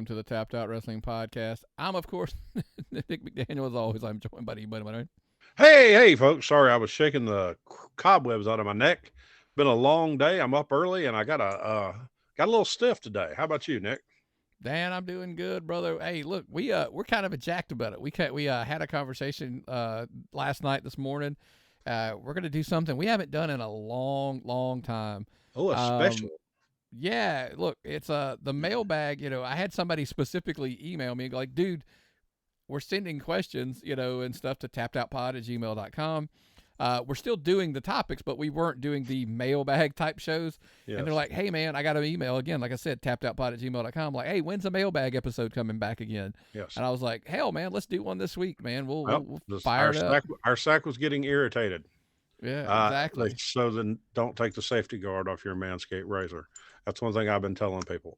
welcome to the Tapped Out Wrestling Podcast. I'm, of course, Nick McDaniel. As always, I'm joined by Buddy. Hey, folks. Sorry, I was shaking the cobwebs out of my neck. Been a long day. I'm up early, and I got a little stiff today. How about you, Nick? Dan, I'm doing good, brother. Hey, look, we're kind of jacked about it. We had a conversation last night, this morning. We're gonna do something we haven't done in a long time. Oh, a special. Yeah, look, it's the mailbag. I had somebody specifically email me like, dude, we're sending questions, and stuff to tappedoutpod@gmail.com. We're still doing the topics, but we weren't doing the mailbag type shows. Yes. And they're like, hey, man, I got an email again. Like I said, tappedoutpod@gmail.com. Like, hey, when's the mailbag episode coming back again? Yes. And I was like, hell, man, let's do one this week, man. We'll fire our it up. Our sack was getting irritated. Yeah, exactly. So then don't take the safety guard off your Manscaped razor. That's one thing I've been telling people.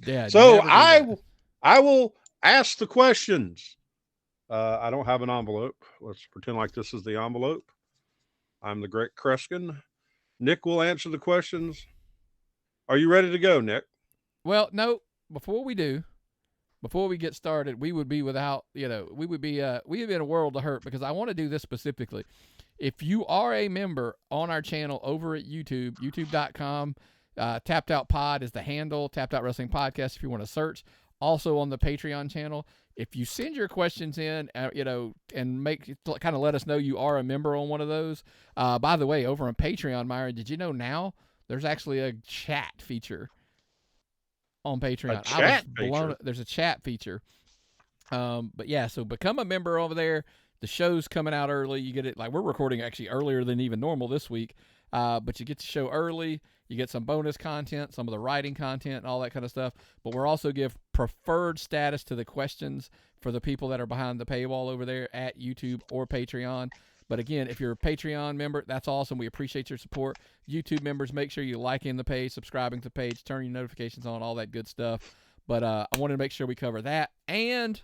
Yeah. So I will ask the questions. I don't have an envelope. Let's pretend like this is the envelope. I'm the Great Kreskin. Nick will answer the questions. Are you ready to go, Nick? Well, no. Before we get started, we would be without, we would be in a world of hurt, because I want to do this specifically. If you are a member on our channel over at YouTube, youtube.com, Tapped Out Pod is the handle, Tapped Out Wrestling Podcast if you want to search. Also on the Patreon channel. If you send your questions in, and kind of let us know you are a member on one of those. By the way, over on Patreon, Myron, did you know now there's actually a chat feature on Patreon? There's a chat feature. But yeah, so become a member over there. The show's coming out early. You get it, like, we're recording actually earlier than even normal this week. But you get the show early. You get some bonus content, some of the writing content, and all that kind of stuff. But we're also give preferred status to the questions for the people that are behind the paywall over there at YouTube or Patreon. But again, if you're a Patreon member, that's awesome. We appreciate your support. YouTube members, make sure you liking the page, subscribing to the page, turning your notifications on, all that good stuff. But I wanted to make sure we cover that. And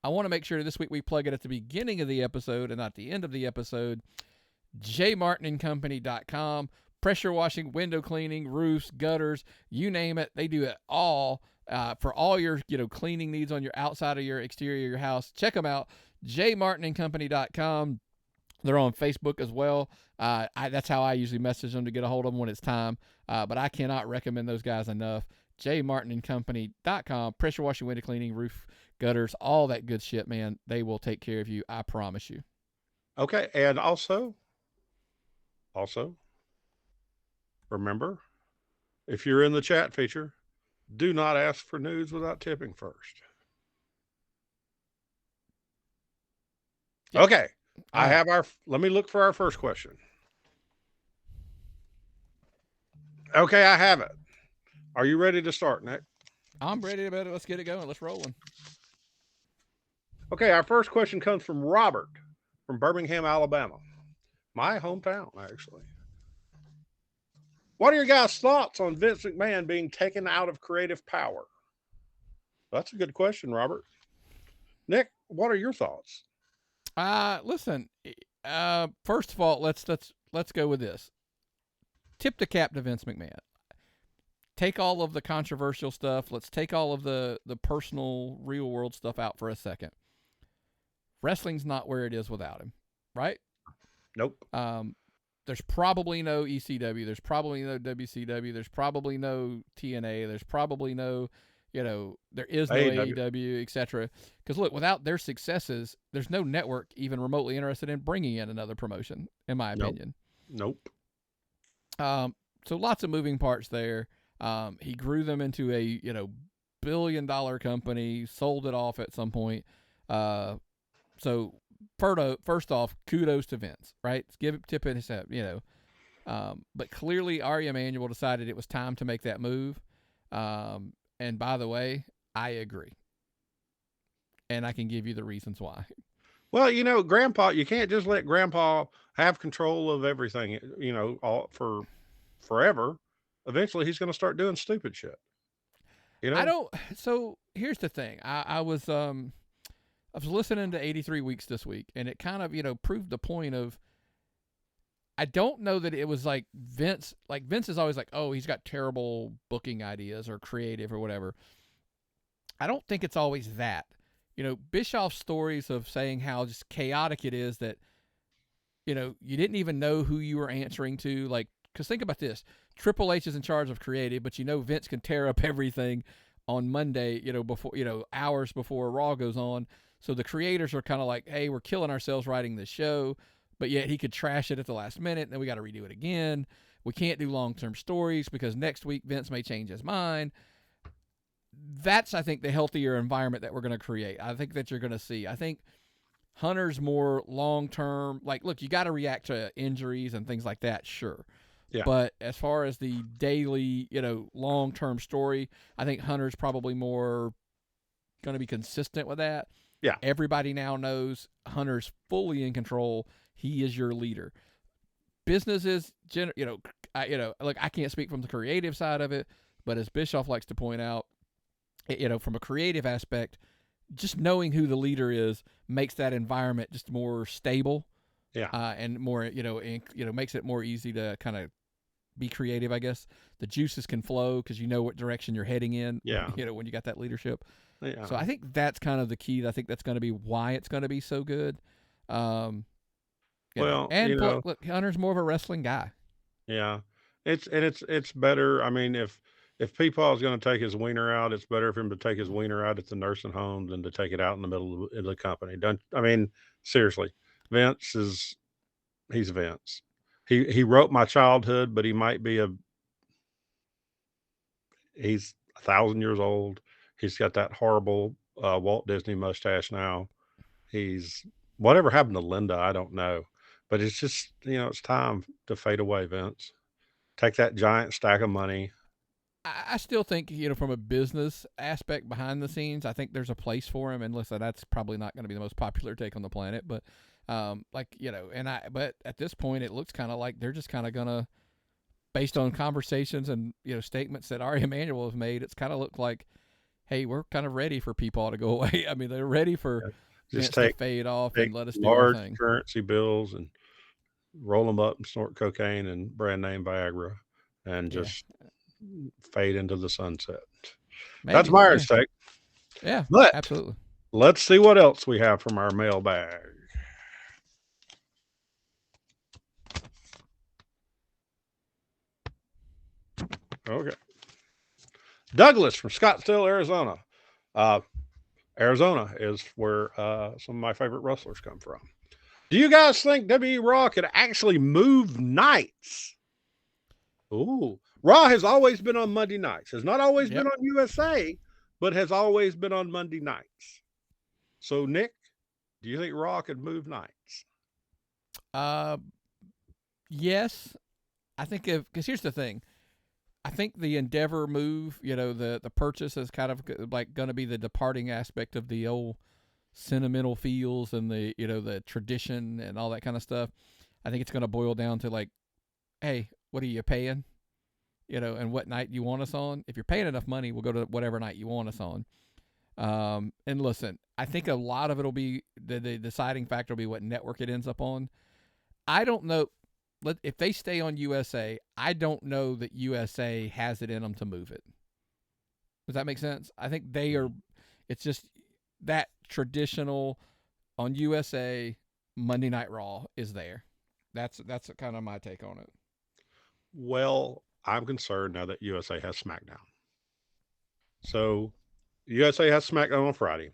I want to make sure this week we plug it at the beginning of the episode and not the end of the episode. jmartinandcompany.com. Pressure washing, window cleaning, roofs, gutters, you name it. They do it all for all your cleaning needs on your outside of your exterior of your house. Check them out. jmartinandcompany.com. They're on Facebook as well. That's how I usually message them to get a hold of them when it's time. But I cannot recommend those guys enough. jmartinandcompany.com. Pressure washing, window cleaning, roof, gutters, all that good shit, man. They will take care of you. I promise you. Okay. And also, remember, if you're in the chat feature, do not ask for nudes without tipping first. Yep. Okay. Let me look for our first question. Okay, I have it. Are you ready to start, Nick? I'm ready to let's get it going. Let's roll. Okay, our first question comes from Robert from Birmingham, Alabama. My hometown, actually. What are your guys' thoughts on Vince McMahon being taken out of creative power? That's a good question, Robert. Nick, what are your thoughts? Listen, first of all, let's go with this. Tip the cap to Vince McMahon. Take all of the controversial stuff. Let's take all of the personal, real world stuff out for a second. Wrestling's not where it is without him, right? Nope. There's probably no ECW. There's probably no WCW. There's probably no TNA. There's probably no, there is no AEW, etc. Because look, without their successes, there's no network even remotely interested in bringing in another promotion, in my opinion. Nope. So lots of moving parts there. He grew them into a, billion-dollar company, sold it off at some point. So first off, kudos to Vince, right? Tip it his hat, But clearly, Ari Emanuel decided it was time to make that move. And by the way, I agree. And I can give you the reasons why. Well, Grandpa, you can't just let Grandpa have control of everything, all for forever. Eventually, he's going to start doing stupid shit. So here's the thing. I was listening to 83 Weeks this week, and it kind of, proved the point of, I don't know that it was like Vince. Like, Vince is always like, oh, he's got terrible booking ideas or creative or whatever. I don't think it's always that. Bischoff's stories of saying how just chaotic it is that, you didn't even know who you were answering to. Like, because think about this. Triple H is in charge of creative, but Vince can tear up everything on Monday, before, hours before Raw goes on. So the creators are kind of like, hey, we're killing ourselves writing this show, but yet he could trash it at the last minute, and then we got to redo it again. We can't do long-term stories because next week Vince may change his mind. That's, I think, the healthier environment that we're going to create. I think that you're going to see. I think Hunter's more long-term. Like, look, you got to react to injuries and things like that, sure. Yeah. But as far as the daily, long-term story, I think Hunter's probably more going to be consistent with that. Yeah. Everybody now knows Hunter's fully in control. He is your leader. Businesses, look, I can't speak from the creative side of it, but as Bischoff likes to point out, from a creative aspect, just knowing who the leader is makes that environment just more stable. Yeah. And more, makes it more easy to kind of be creative, I guess. The juices can flow because you know what direction you're heading in. Yeah. When you got that leadership. Yeah. So I think that's kind of the key. I think that's going to be why it's going to be so good. Look, Hunter's more of a wrestling guy. Yeah. It's better. I mean, if Peepaw is going to take his wiener out, it's better for him to take his wiener out at the nursing home than to take it out in the middle of the company. Seriously, he's Vince. He wrote my childhood, but he might be he's 1,000 years old. He's got that horrible Walt Disney mustache now. He's whatever happened to Linda, I don't know. But it's just, it's time to fade away, Vince. Take that giant stack of money. I still think, from a business aspect behind the scenes, I think there's a place for him. And listen, that's probably not going to be the most popular take on the planet, but but at this point, it looks kind of like they're just kind of going to, based on conversations and, statements that Ari Emanuel has made, it's kind of looked like, hey, we're kind of ready for Peepaw to go away. I mean, they're ready for Vince to fade off and let us do our thing. Large currency bills and roll them up and snort cocaine and brand name Viagra and just fade into the sunset. Maybe, that's Myers' take. Yeah, but absolutely. Let's see what else we have from our mailbag. Okay. Douglas from Scottsdale, Arizona. Arizona is where some of my favorite wrestlers come from. Do you guys think WWE Raw could actually move nights? Ooh. Raw has always been on Monday nights. Has not always been on USA, but has always been on Monday nights. So, Nick, do you think Raw could move nights? Yes. I think because here's the thing. I think the Endeavor move, the purchase is kind of like going to be the departing aspect of the old sentimental feels and the, the tradition and all that kind of stuff. I think it's going to boil down to like, hey, what are you paying? And what night you want us on? If you're paying enough money, we'll go to whatever night you want us on. And listen, I think a lot of it'll be the deciding factor will be what network it ends up on. I don't know. If they stay on USA, I don't know that USA has it in them to move it. Does that make sense? I think they are. It's just that traditional on USA Monday Night Raw is there. That's kind of my take on it. Well, I'm concerned now that USA has SmackDown. So USA has SmackDown on Friday,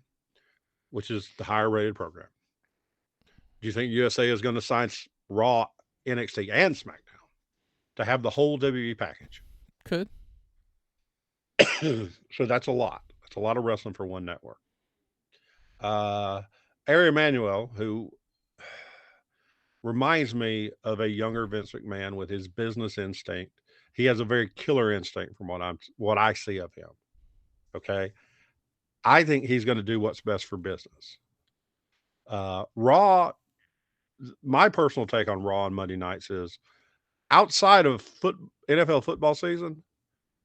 which is the higher rated program. Do you think USA is going to sign Raw, NXT, and SmackDown to have the whole WWE package? Could. So that's a lot. That's a lot of wrestling for one network. Ari Emanuel, who reminds me of a younger Vince McMahon with his business instinct. He has a very killer instinct from what I see of him. Okay. I think he's going to do what's best for business. Raw, my personal take on Raw on Monday nights is outside of NFL football season,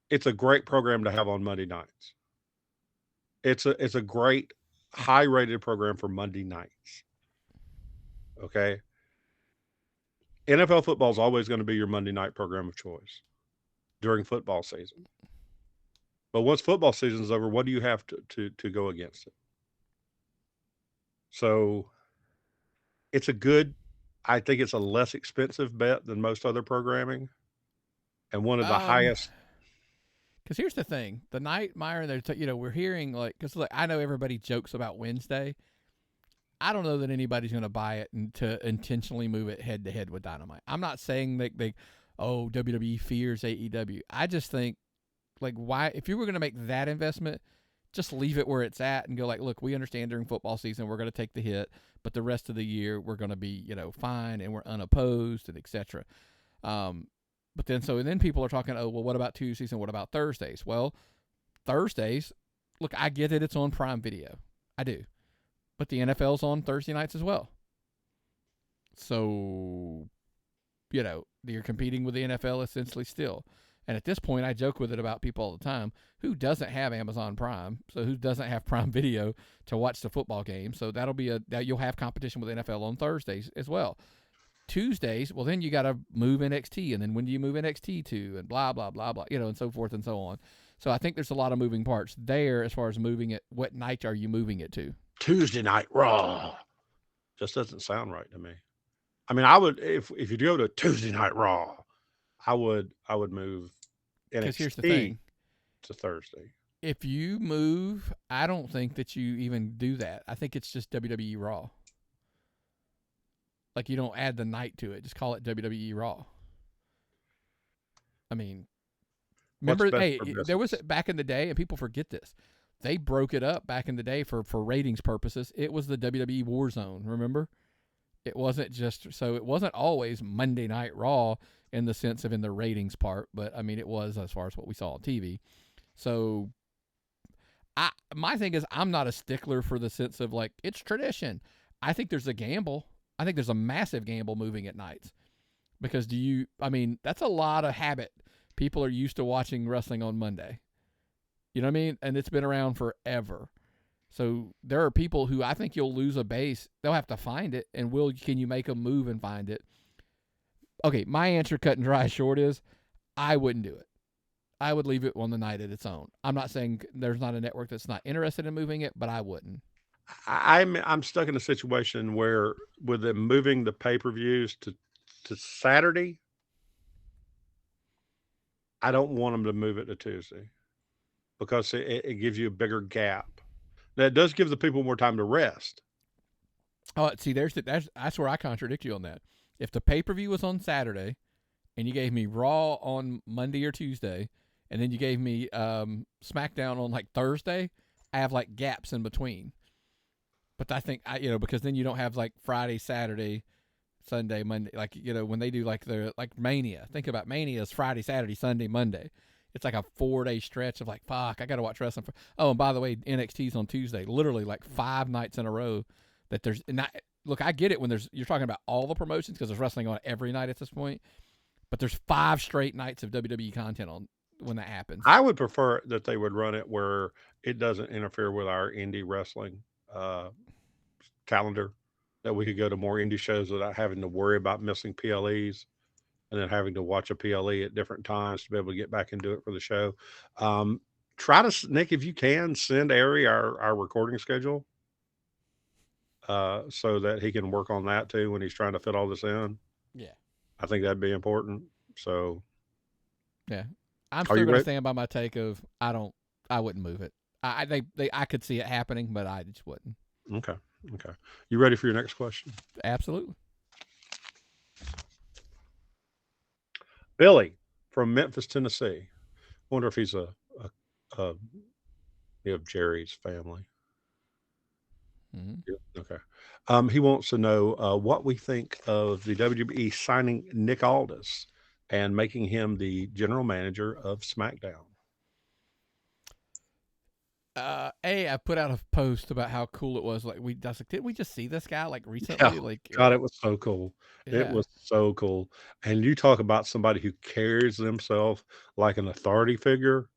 it's a great program to have on Monday nights. It's a great high rated program for Monday nights. Okay. NFL football is always going to be your Monday night program of choice during football season. But once football season's over, what do you have to go against it? So I think it's a less expensive bet than most other programming, and one of the highest. Because here's the thing: the night Myron, we're hearing because I know everybody jokes about Wednesday. I don't know that anybody's going to buy it and to intentionally move it head to head with Dynamite. I'm not saying that WWE fears AEW. I just think why if you were going to make that investment, just leave it where it's at and go look, we understand during football season we're going to take the hit, but the rest of the year we're going to be fine and we're unopposed and etc. But then people are talking, oh well, what about Tuesdays and what about Thursdays? Well, Thursdays, look, I get it, it's on Prime Video, I do, but the NFL's on Thursday nights as well. So you're competing with the NFL essentially still. And at this point, I joke with it about people all the time. Who doesn't have Amazon Prime? So who doesn't have Prime Video to watch the football game? So that'll be that you'll have competition with NFL on Thursdays as well. Tuesdays, well, then you got to move NXT, and then when do you move NXT to, and blah blah blah blah, and so forth and so on. So I think there's a lot of moving parts there as far as moving it. What night are you moving it to? Tuesday Night Raw. Just doesn't sound right to me. I mean, I would if you go to Tuesday Night Raw, I would move NXT. Because here's the thing: to Thursday. If you move, I don't think that you even do that. I think it's just WWE Raw. You don't add the night to it; just call it WWE Raw. I mean, remember, there was back in the day, and people forget this. They broke it up back in the day for ratings purposes. It was the WWE Warzone. Remember? It wasn't it wasn't always Monday Night Raw in the sense of in the ratings part, but I mean it was as far as what we saw on TV. So my thing is I'm not a stickler for the sense of it's tradition. I think there's a gamble. I think there's a massive gamble moving at nights. Because that's a lot of habit. People are used to watching wrestling on Monday. You know what I mean? And it's been around forever. So there are people who I think you'll lose a base. They'll have to find it, and can you make them move and find it? Okay, my answer, cut and dry short, is I wouldn't do it. I would leave it on the night at its own. I'm not saying there's not a network that's not interested in moving it, but I wouldn't. I'm stuck in a situation where with them moving the pay-per-views to Saturday, I don't want them to move it to Tuesday because it gives you a bigger gap. Now, it does give the people more time to rest. Oh, see, that's where I contradict you on that. If the pay-per-view was on Saturday and you gave me Raw on Monday or Tuesday, and then you gave me SmackDown on Thursday, I have gaps in between. But I think because then you don't have Friday, Saturday, Sunday, Monday. When they do the Mania. Think about Mania's Friday, Saturday, Sunday, Monday. It's a 4-day stretch of fuck, I got to watch wrestling. Oh, and by the way, NXT's on Tuesday. Literally 5 nights in a row that there's not. Look, I get it when you're talking about all the promotions because there's wrestling on every night at this point. But there's 5 straight nights of WWE content on when that happens. I would prefer that they would run it where it doesn't interfere with our indie wrestling calendar, that we could go to more indie shows without having to worry about missing PLEs and then having to watch a PLE at different times to be able to get back and do it for the show. Try to, Nick, if you can, send Ari our recording schedule so that he can work on that too when he's trying to fit all this in. Yeah. I think that'd be important. So, yeah, I'm still going to stand by my take of I wouldn't move it. I could see it happening, but I just wouldn't. Okay. You ready for your next question? Absolutely. Billy from Memphis, Tennessee. Wonder if he's of Jerry's family. Mm-hmm. Yeah, okay. He wants to know what we think of the WWE signing Nick Aldis and making him the general manager of SmackDown. I put out a post about how cool it was. Didn't we just see this guy recently? Yeah. God, it was so cool. Yeah. It was so cool. And you talk about somebody who carries themselves like an authority figure.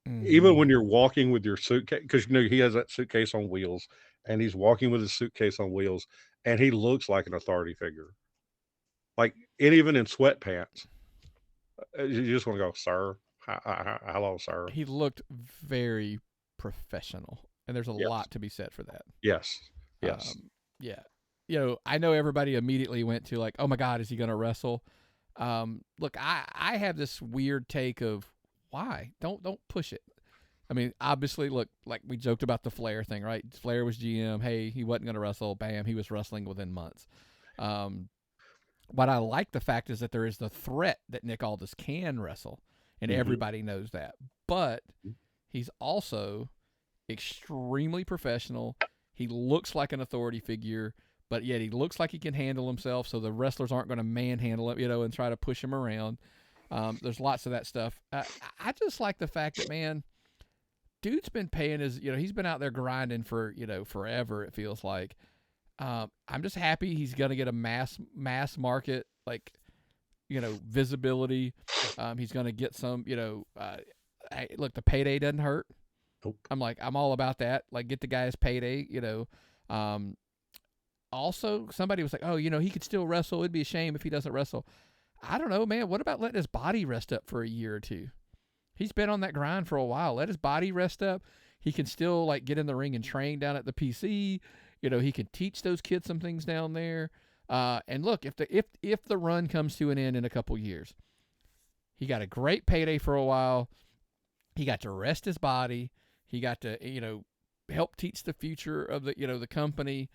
Even when you're walking with your suitcase, because he has that suitcase on wheels, and he's walking with his suitcase on wheels, and he looks like an authority figure. And even in sweatpants, you just want to go, sir. Hello, sir. He looked very professional, and there's a Yes. lot to be said for that. Yes. Yes. Yeah. I know everybody immediately went to like, oh my God, is he going to wrestle? Look, I have this weird take of why don't push it. I mean, obviously, look, like we joked about the Flair thing, right? Flair was GM. Hey, he wasn't going to wrestle. Bam, he was wrestling within months. What I like the fact is that there is the threat that Nick Aldis can wrestle, and everybody knows that. But he's also extremely professional. He looks like an authority figure, but yet he looks like he can handle himself, so the wrestlers aren't going to manhandle him, and try to push him around. There's lots of that stuff. I just like the fact that, man, dude's been paying his, he's been out there grinding for, forever, it feels like. I'm just happy he's going to get a mass market, like, visibility. He's going to get some, look, the payday doesn't hurt. Nope. I'm all about that. Like, get the guy's payday, Also, somebody was like, oh, he could still wrestle. It'd be a shame if he doesn't wrestle. I don't know, man. What about letting his body rest up for a year or two? He's been on that grind for a while. Let his body rest up. He can still, like, get in the ring and train down at the PC. He can teach those kids some things down there. And look, if the run comes to an end in a couple years, he got a great payday for a while. He got to rest his body. He got to, help teach the future of the company.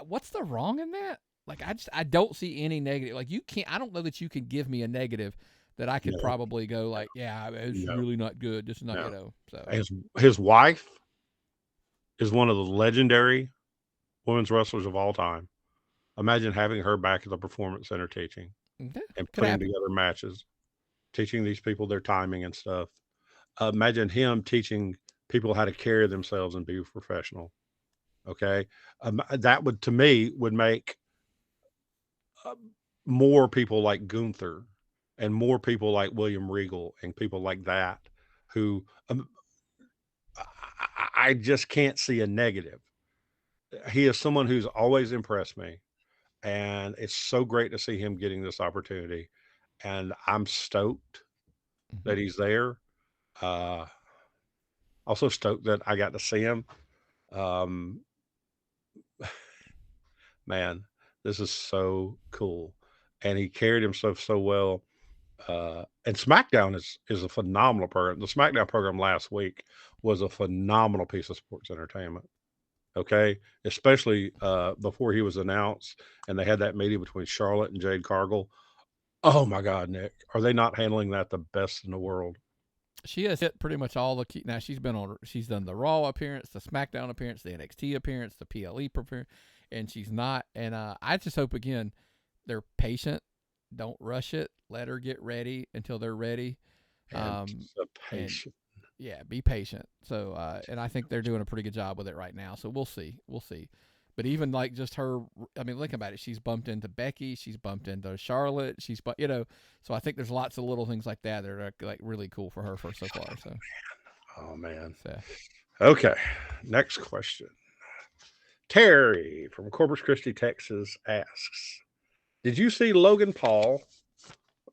What's the wrong in that? Like, I don't see any negative. Like, I don't know that you can give me a negative that I could probably go like, yeah, it's really not good. This is not, so. His wife is one of the legendary women's wrestlers of all time. Imagine having her back at the Performance Center teaching and putting together matches, teaching these people their timing and stuff. Imagine him teaching people how to carry themselves and be professional. Okay. That would, to me, would make more people like Gunther and more people like William Regal and people like that who I just can't see a negative. He is someone who's always impressed me, and it's so great to see him getting this opportunity. And I'm stoked that he's there. Also stoked that I got to see him. Man, this is so cool. And he carried himself so well. And SmackDown is a phenomenal program. The SmackDown program last week was a phenomenal piece of sports entertainment. Okay. Especially before he was announced and they had that meeting between Charlotte and Jade Cargill. Oh my God, Nick. Are they not handling that the best in the world? She has hit pretty much all the key. Now she's done the Raw appearance, the SmackDown appearance, the NXT appearance, the PLE appearance, and she's not. And I just hope, again, they're patient. Don't rush it. Let her get ready until they're ready. Patient. Yeah, be patient. So, and I think they're doing a pretty good job with it right now. So we'll see. But even like just her, I mean, think about it. She's bumped into Becky. She's bumped into Charlotte. So I think there's lots of little things like that are like really cool for her for so far. So. Oh man. So. Okay. Next question. Terry from Corpus Christi, Texas asks, did you see Logan Paul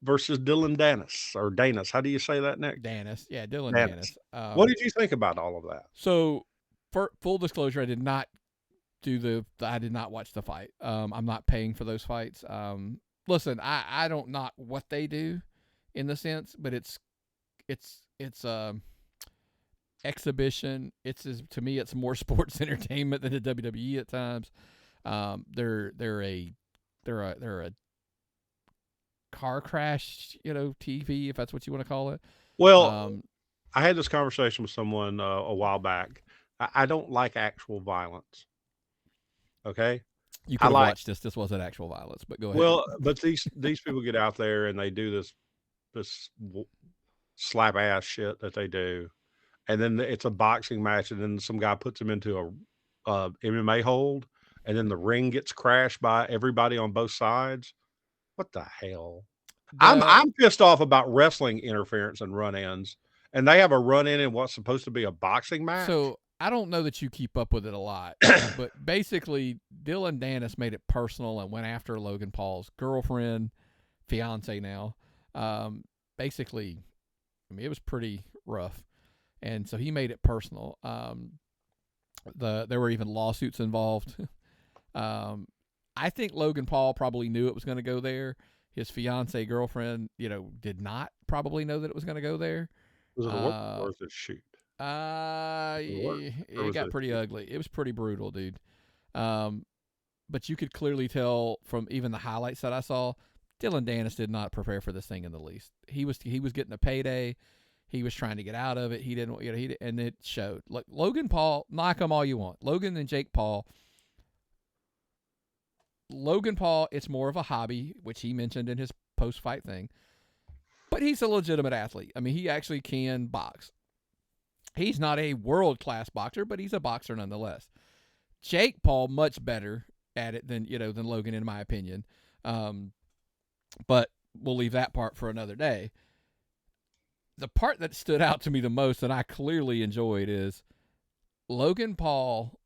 versus Dylan Danis or Danis? How do you say that, Nick? Danis. Yeah, Dylan Danis. What did you think about all of that? So, for full disclosure, I did not watch the fight. I'm not paying for those fights. Listen, I don't knock what they do in the sense, but it's exhibition. To me, it's more sports entertainment than the WWE at times. They're a car crash, TV, if that's what you want to call it. Well, I had this conversation with someone a while back. I don't like actual violence. Okay. You could have watched this. This wasn't actual violence, but go ahead. Well, but these people get out there and they do this slap ass shit that they do. And then it's a boxing match. And then some guy puts them into a MMA hold. And then the ring gets crashed by everybody on both sides. What the hell? I'm pissed off about wrestling interference and run-ins. And they have a run-in in what's supposed to be a boxing match. So I don't know that you keep up with it a lot, but basically Dylan Danis made it personal and went after Logan Paul's girlfriend, fiance now. Basically I mean, it was pretty rough. And so he made it personal. There were even lawsuits involved. I think Logan Paul probably knew it was going to go there. His fiance girlfriend, did not probably know that it was going to go there. Was it a work or was it a shoot? It got pretty ugly. It was pretty brutal, dude. But you could clearly tell from even the highlights that I saw, Dylan Dennis did not prepare for this thing in the least. He was getting a payday. He was trying to get out of it. He didn't, and it showed. Look, Logan Paul, knock him all you want. Logan and Jake Paul. Logan Paul, it's more of a hobby, which he mentioned in his post-fight thing. But he's a legitimate athlete. I mean, he actually can box. He's not a world-class boxer, but he's a boxer nonetheless. Jake Paul, much better at it than Logan, in my opinion. But we'll leave that part for another day. The part that stood out to me the most and I clearly enjoyed is Logan Paul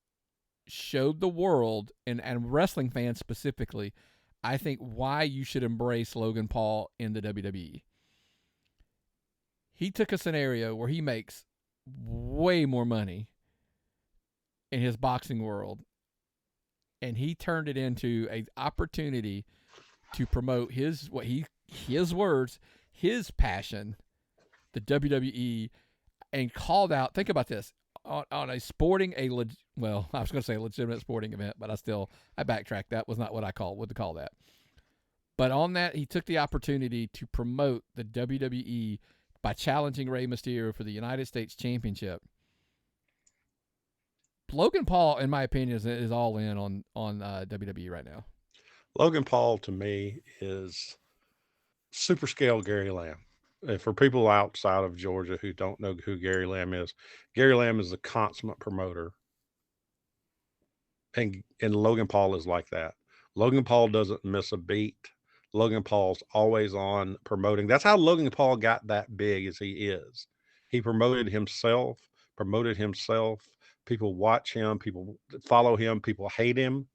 showed the world and wrestling fans specifically, I think, why you should embrace Logan Paul in the WWE. He took a scenario where he makes way more money in his boxing world, and he turned it into an opportunity to promote his words, his passion, the WWE, and called out, think about this, on a sporting, I was going to say a legitimate sporting event, but I backtracked. That was not what I would call that. But on that, he took the opportunity to promote the WWE by challenging Rey Mysterio for the United States Championship. Logan Paul, in my opinion, is all in on WWE right now. Logan Paul, to me, is super scale Gary Lamb. For people outside of Georgia who don't know who Gary Lamb is a consummate promoter. And Logan Paul is like that. Logan Paul doesn't miss a beat. Logan Paul's always on promoting. That's how Logan Paul got that big as he is. He promoted himself. People watch him. People follow him. People hate him.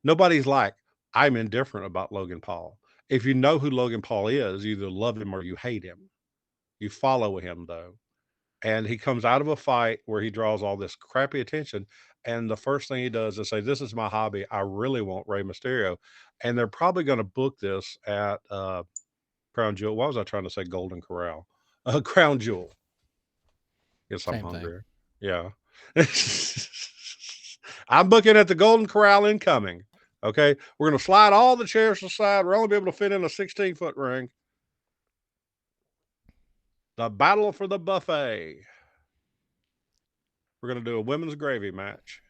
Nobody's like, I'm indifferent about Logan Paul. If you know who Logan Paul is, you either love him or you hate him. You follow him, though. And he comes out of a fight where he draws all this crappy attention. And the first thing he does is say, this is my hobby. I really want Rey Mysterio. And they're probably going to book this at Crown Jewel. What was I trying to say? Golden Corral. Crown Jewel. Yes, I'm hungry. Yeah. I'm booking at the Golden Corral incoming. Okay, we're going to slide all the chairs to the side. We're only be able to fit in a 16-foot ring. The battle for the buffet. We're going to do a women's gravy match.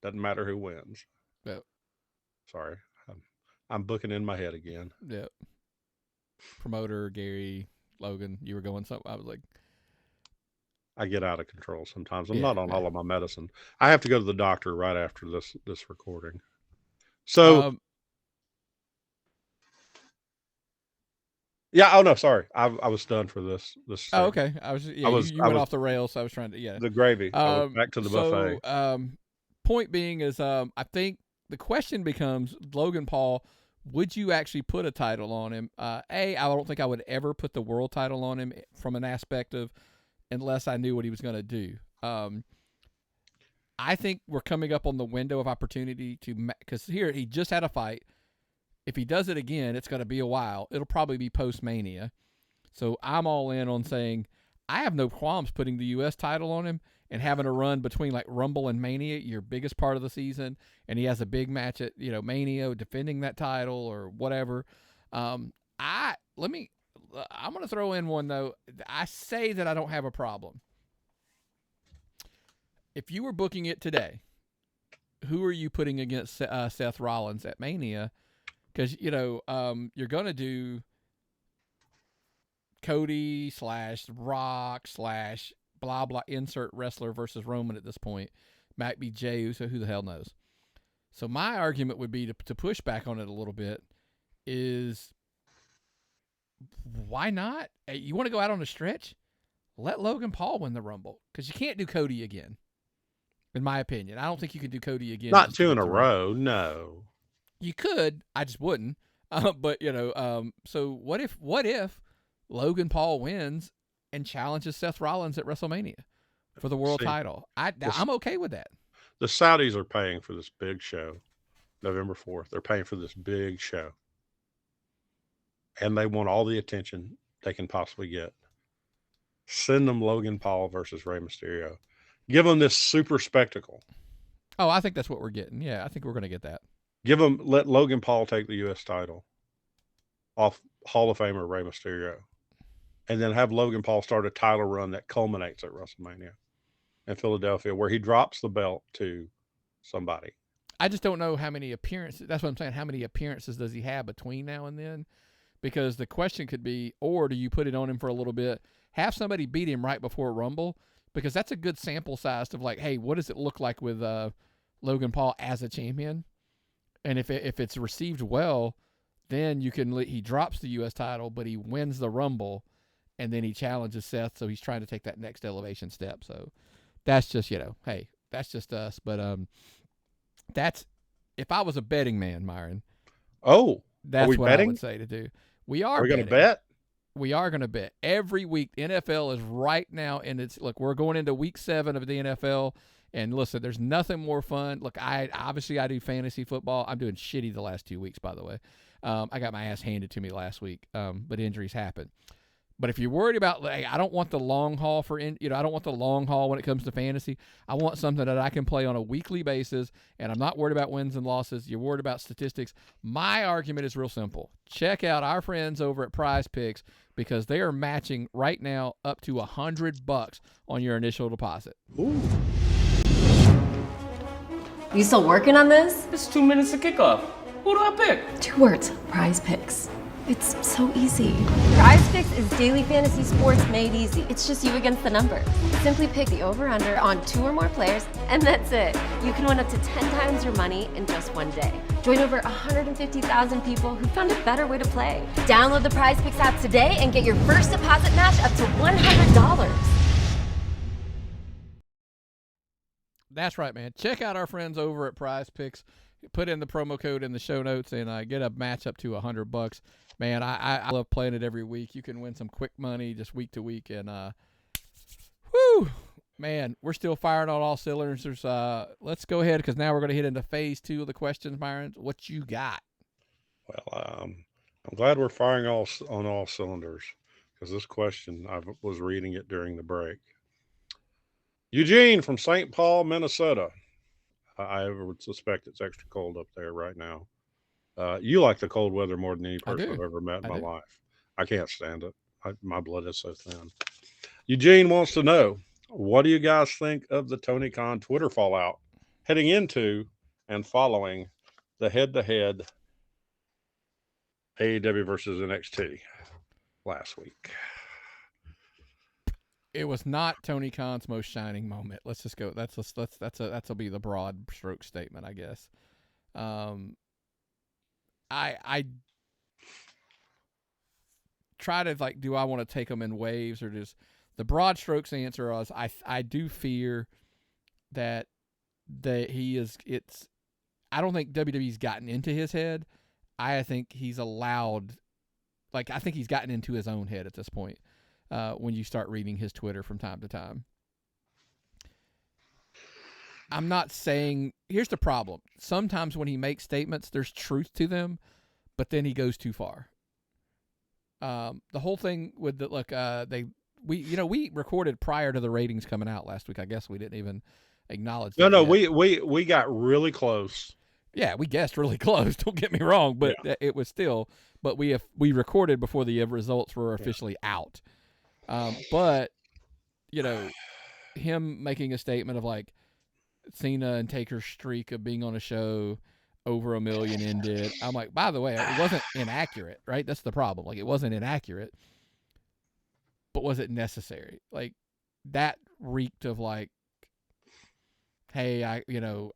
Doesn't matter who wins. Yep. Sorry. I'm booking in my head again. Yep. Promoter, Gary, Logan, you were going something. I was like, I get out of control sometimes. I'm not on all of my medicine. I have to go to the doctor right after this recording. So, yeah. Oh no, sorry. I was done for this. Oh, okay. You went off the rails. So I was trying to, the gravy. Back to the buffet. Point being is, I think the question becomes, Logan Paul, would you actually put a title on him? I don't think I would ever put the world title on him from an aspect of, unless I knew what he was going to do. I think we're coming up on the window of opportunity because here he just had a fight. If he does it again, it's going to be a while. It'll probably be post-Mania. So I'm all in on saying I have no qualms putting the U.S. title on him and having a run between like Rumble and Mania, your biggest part of the season, and he has a big match at Mania, defending that title or whatever. I'm going to throw in one, though. I say that I don't have a problem. If you were booking it today, who are you putting against Seth Rollins at Mania? Because, you're going to do Cody / Rock / blah, blah, insert wrestler versus Roman at this point. Might be Jey Uso, who the hell knows? So my argument would be to push back on it a little bit is, why not? Hey, you want to go out on a stretch? Let Logan Paul win the Rumble, because you can't do Cody again, in my opinion. I don't think you can do Cody again. Not two in a row, no. You could, I just wouldn't. But so what if Logan Paul wins and challenges Seth Rollins at WrestleMania for the world title. I'm okay with that. The Saudis are paying for this big show, November 4th. They're paying for this big show. And they want all the attention they can possibly get. Send them Logan Paul versus Rey Mysterio. Give them this super spectacle. Oh, I think that's what we're getting. Yeah, I think we're going to get that. Let Logan Paul take the U.S. title off Hall of Famer Rey Mysterio. And then have Logan Paul start a title run that culminates at WrestleMania in Philadelphia, where he drops the belt to somebody. I just don't know how many appearances. That's what I'm saying. How many appearances does he have between now and then? Because the question could be, or do you put it on him for a little bit, have somebody beat him right before Rumble? Because that's a good sample size of like, hey, what does it look like with Logan Paul as a champion? And if it's received well, then he drops the U.S. title, but he wins the Rumble, and then he challenges Seth, so he's trying to take that next elevation step. So that's just, hey, that's just us. But that's, if I was a betting man, Myron. Oh, that's what betting? I would say to do. We are going to bet? We are going to bet. Every week, the NFL is right now, and look, we're going into week 7 of the NFL, and listen, there's nothing more fun. Look, I do fantasy football. I'm doing shitty the last 2 weeks, by the way. I got my ass handed to me last week, but injuries happen. But if you're worried about, like, I don't want the long haul I don't want the long haul when it comes to fantasy. I want something that I can play on a weekly basis, and I'm not worried about wins and losses. You're worried about statistics. My argument is real simple. Check out our friends over at Prize Picks, because they are matching right now up to $100 on your initial deposit. Ooh. You still working on this? It's 2 minutes to kickoff. Who do I pick? 2 words. Prize Picks. It's so easy. Prize Picks is daily fantasy sports made easy. It's just you against the number. Simply pick the over-under on 2 or more players, and that's it. You can win up to 10 times your money in just one day. Join over 150,000 people who found a better way to play. Download the Prize Picks app today and get your first deposit match up to $100. That's right, man. Check out our friends over at Prize Picks. Put in the promo code in the show notes and get a match up to $100. Man, I love playing it every week. You can win some quick money just week to week, and whoo, man, we're still firing on all cylinders. Let's go ahead, because now we're going to hit into phase 2 of the questions, Myron. What you got? Well, I'm glad we're firing on all cylinders, because this question, I was reading it during the break. Eugene from St. Paul, Minnesota. I would suspect it's extra cold up there right now. You like the cold weather more than any person I've ever met in my life. I can't stand it. My blood is so thin. Eugene wants to know, what do you guys think of the Tony Khan Twitter fallout heading into and following the head-to-head AEW versus NXT last week? It was not Tony Khan's most shining moment. Let's just go. That'll be the broad stroke statement, I guess. I try to, like, do I want to take them in waves, or just the broad strokes answer is I do fear that I don't think WWE's gotten into his head. I think he's allowed, like, I think he's gotten into his own head at this point. When you start reading his Twitter from time to time. I'm not saying, here's the problem. Sometimes when he makes statements, there's truth to them, but then he goes too far. The whole thing with we recorded prior to the ratings coming out last week. I guess we didn't even acknowledge that. No, we got really close. Yeah, we guessed really close. Don't get me wrong, but it was still. But we recorded before the results were officially out. But, him making a statement of, like, Cena and Taker's streak of being on a show over 1 million ended. I'm like, by the way, it wasn't inaccurate, right? That's the problem. Like, it wasn't inaccurate, but was it necessary? Like, that reeked of, like, hey, I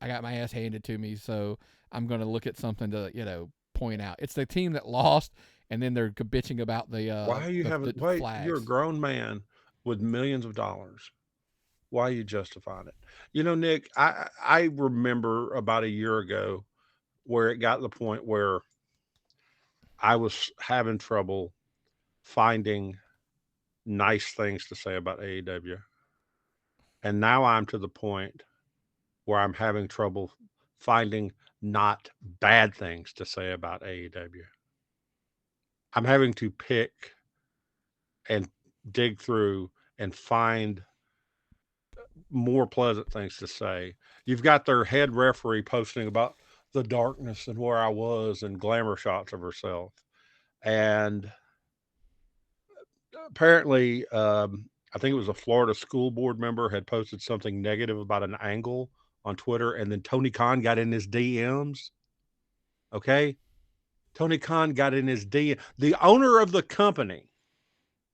got my ass handed to me, so I'm going to look at something to, point out. It's the team that lost, and then they're bitching about the why are you having flags. You're a grown man with millions of dollars. Why are you justifying it? Nick, I remember about a year ago where it got to the point where I was having trouble finding nice things to say about AEW. And now I'm to the point where I'm having trouble finding not bad things to say about AEW. I'm having to pick and dig through and find more pleasant things to say. You've got their head referee posting about the darkness and where I was and glamour shots of herself. And apparently, I think it was a Florida school board member had posted something negative about an angle on Twitter, and then Tony Khan got in his DMs. Okay? Tony Khan got in his DM. The owner of the company,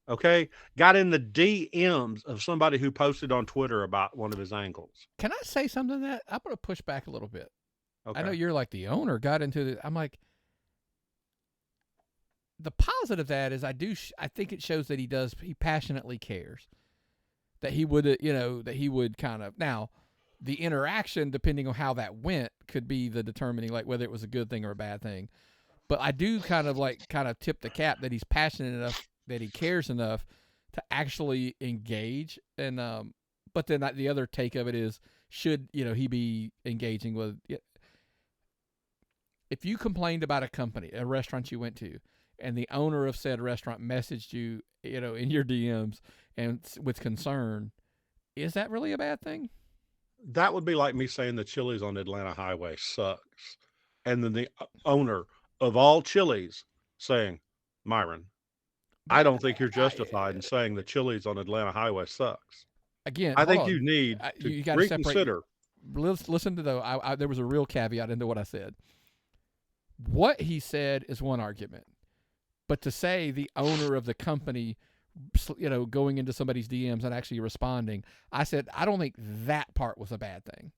okay, got in the DMs of somebody who posted on Twitter about one of his angles. Can I say something that I'm going to push back a little bit? Okay. I know you're like the owner got into the. I'm like, the positive of that is I think it shows that he passionately cares. That he would, that he would kind of, now, the interaction, depending on how that went, could be the determining, like, whether it was a good thing or a bad thing. But I do kind of tip the cap that he's passionate enough, that he cares enough to actually engage. And, but then the other take of it is, should, he be engaging with, if you complained about a company, a restaurant you went to, and the owner of said restaurant messaged you, in your DMs and with concern, is that really a bad thing? That would be like me saying the Chili's on Atlanta Highway sucks. And then the owner of all Chili's saying, Myron, I don't think you're justified in saying the Chili's on Atlanta Highway sucks. Again, I think you need to you gotta reconsider. Listen to though. There was a real caveat into what I said. What he said is one argument, but to say the owner of the company, going into somebody's DMs and actually responding, I said I don't think that part was a bad thing.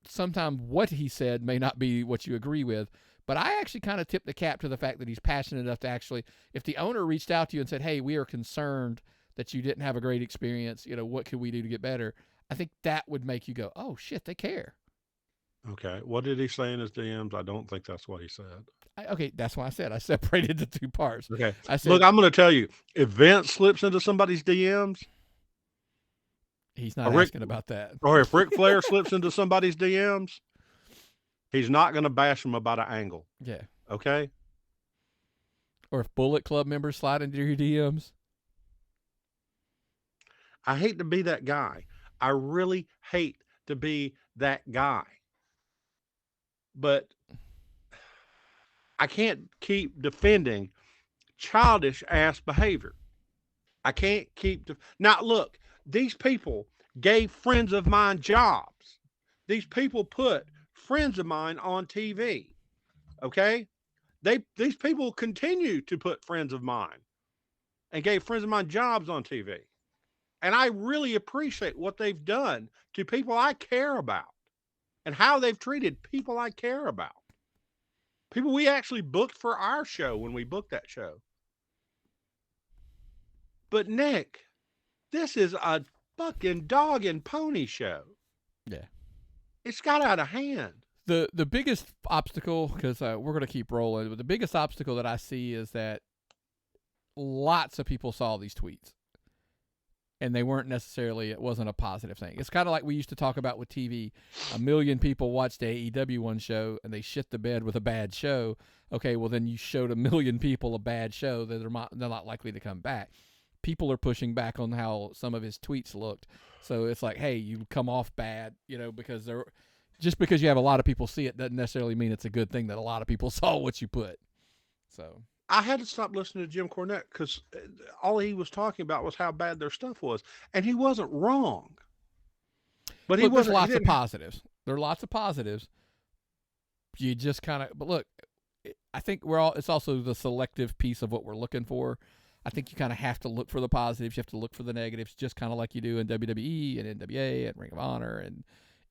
Sometimes what he said may not be what you agree with, but I actually kind of tip the cap to the fact that he's passionate enough to actually, if the owner reached out to you and said, hey, we are concerned that you didn't have a great experience, what could we do to get better? I think that would make you go, oh, shit, they care. Okay. What did he say in his DMs? I don't think that's what he said. Okay, that's why I said I separated the two parts. Okay. I said, look, I'm going to tell you, if Vince slips into somebody's DMs, he's not asking about that. Or if Ric Flair slips into somebody's DMs, he's not going to bash them about an angle. Yeah. Okay? Or if Bullet Club members slide into your DMs. I hate to be that guy. I really hate to be that guy. But I can't keep defending childish ass behavior. I can't keep now look, these people gave friends of mine jobs. These people put friends of mine on TV. Okay? These people continue to put friends of mine and gave friends of mine jobs on TV. And I really appreciate what they've done to people I care about and how they've treated people I care about. People we actually booked for our show when we booked that show. But Nick, this is a fucking dog and pony show. Yeah. It's got out of hand. The biggest obstacle, because we're going to keep rolling, but the biggest obstacle that I see is that lots of people saw these tweets. And they weren't necessarily, it wasn't a positive thing. It's kind of like we used to talk about with TV. 1 million people watched AEW one show and they shit the bed with a bad show. Okay, well then you showed 1 million people a bad show that they're not likely to come back. People are pushing back on how some of his tweets looked. So it's like, hey, you come off bad, because just because you have a lot of people see it doesn't necessarily mean it's a good thing that a lot of people saw what you put. So I had to stop listening to Jim Cornette because all he was talking about was how bad their stuff was, and he wasn't wrong. But he wasn't. There's lots of positives. There are lots of positives. You just kind of, but look, I think it's also the selective piece of what we're looking for. I think you kind of have to look for the positives. You have to look for the negatives, just kind of like you do in WWE and NWA and Ring of Honor and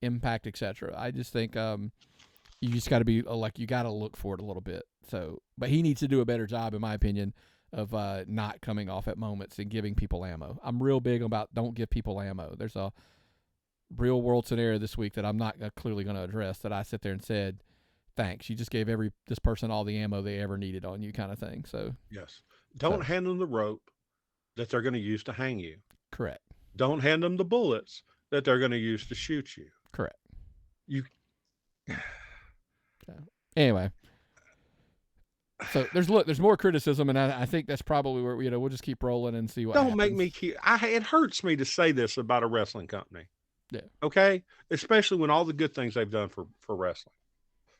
Impact, etc. I just think you just got to be you got to look for it a little bit. So, but he needs to do a better job, in my opinion, of not coming off at moments and giving people ammo. I'm real big about don't give people ammo. There's a real world scenario this week that I'm not clearly going to address that I sit there and said, thanks. You just gave this person all the ammo they ever needed on you, kind of thing. So yes. Don't hand them the rope that they're going to use to hang you. Correct. Don't hand them the bullets that they're going to use to shoot you. Correct. You. Anyway. So there's more criticism, and I think that's probably where we'll just keep rolling and see what Don't happens. make me keep. It hurts me to say this about a wrestling company. Yeah. Okay. Especially when all the good things they've done for wrestling.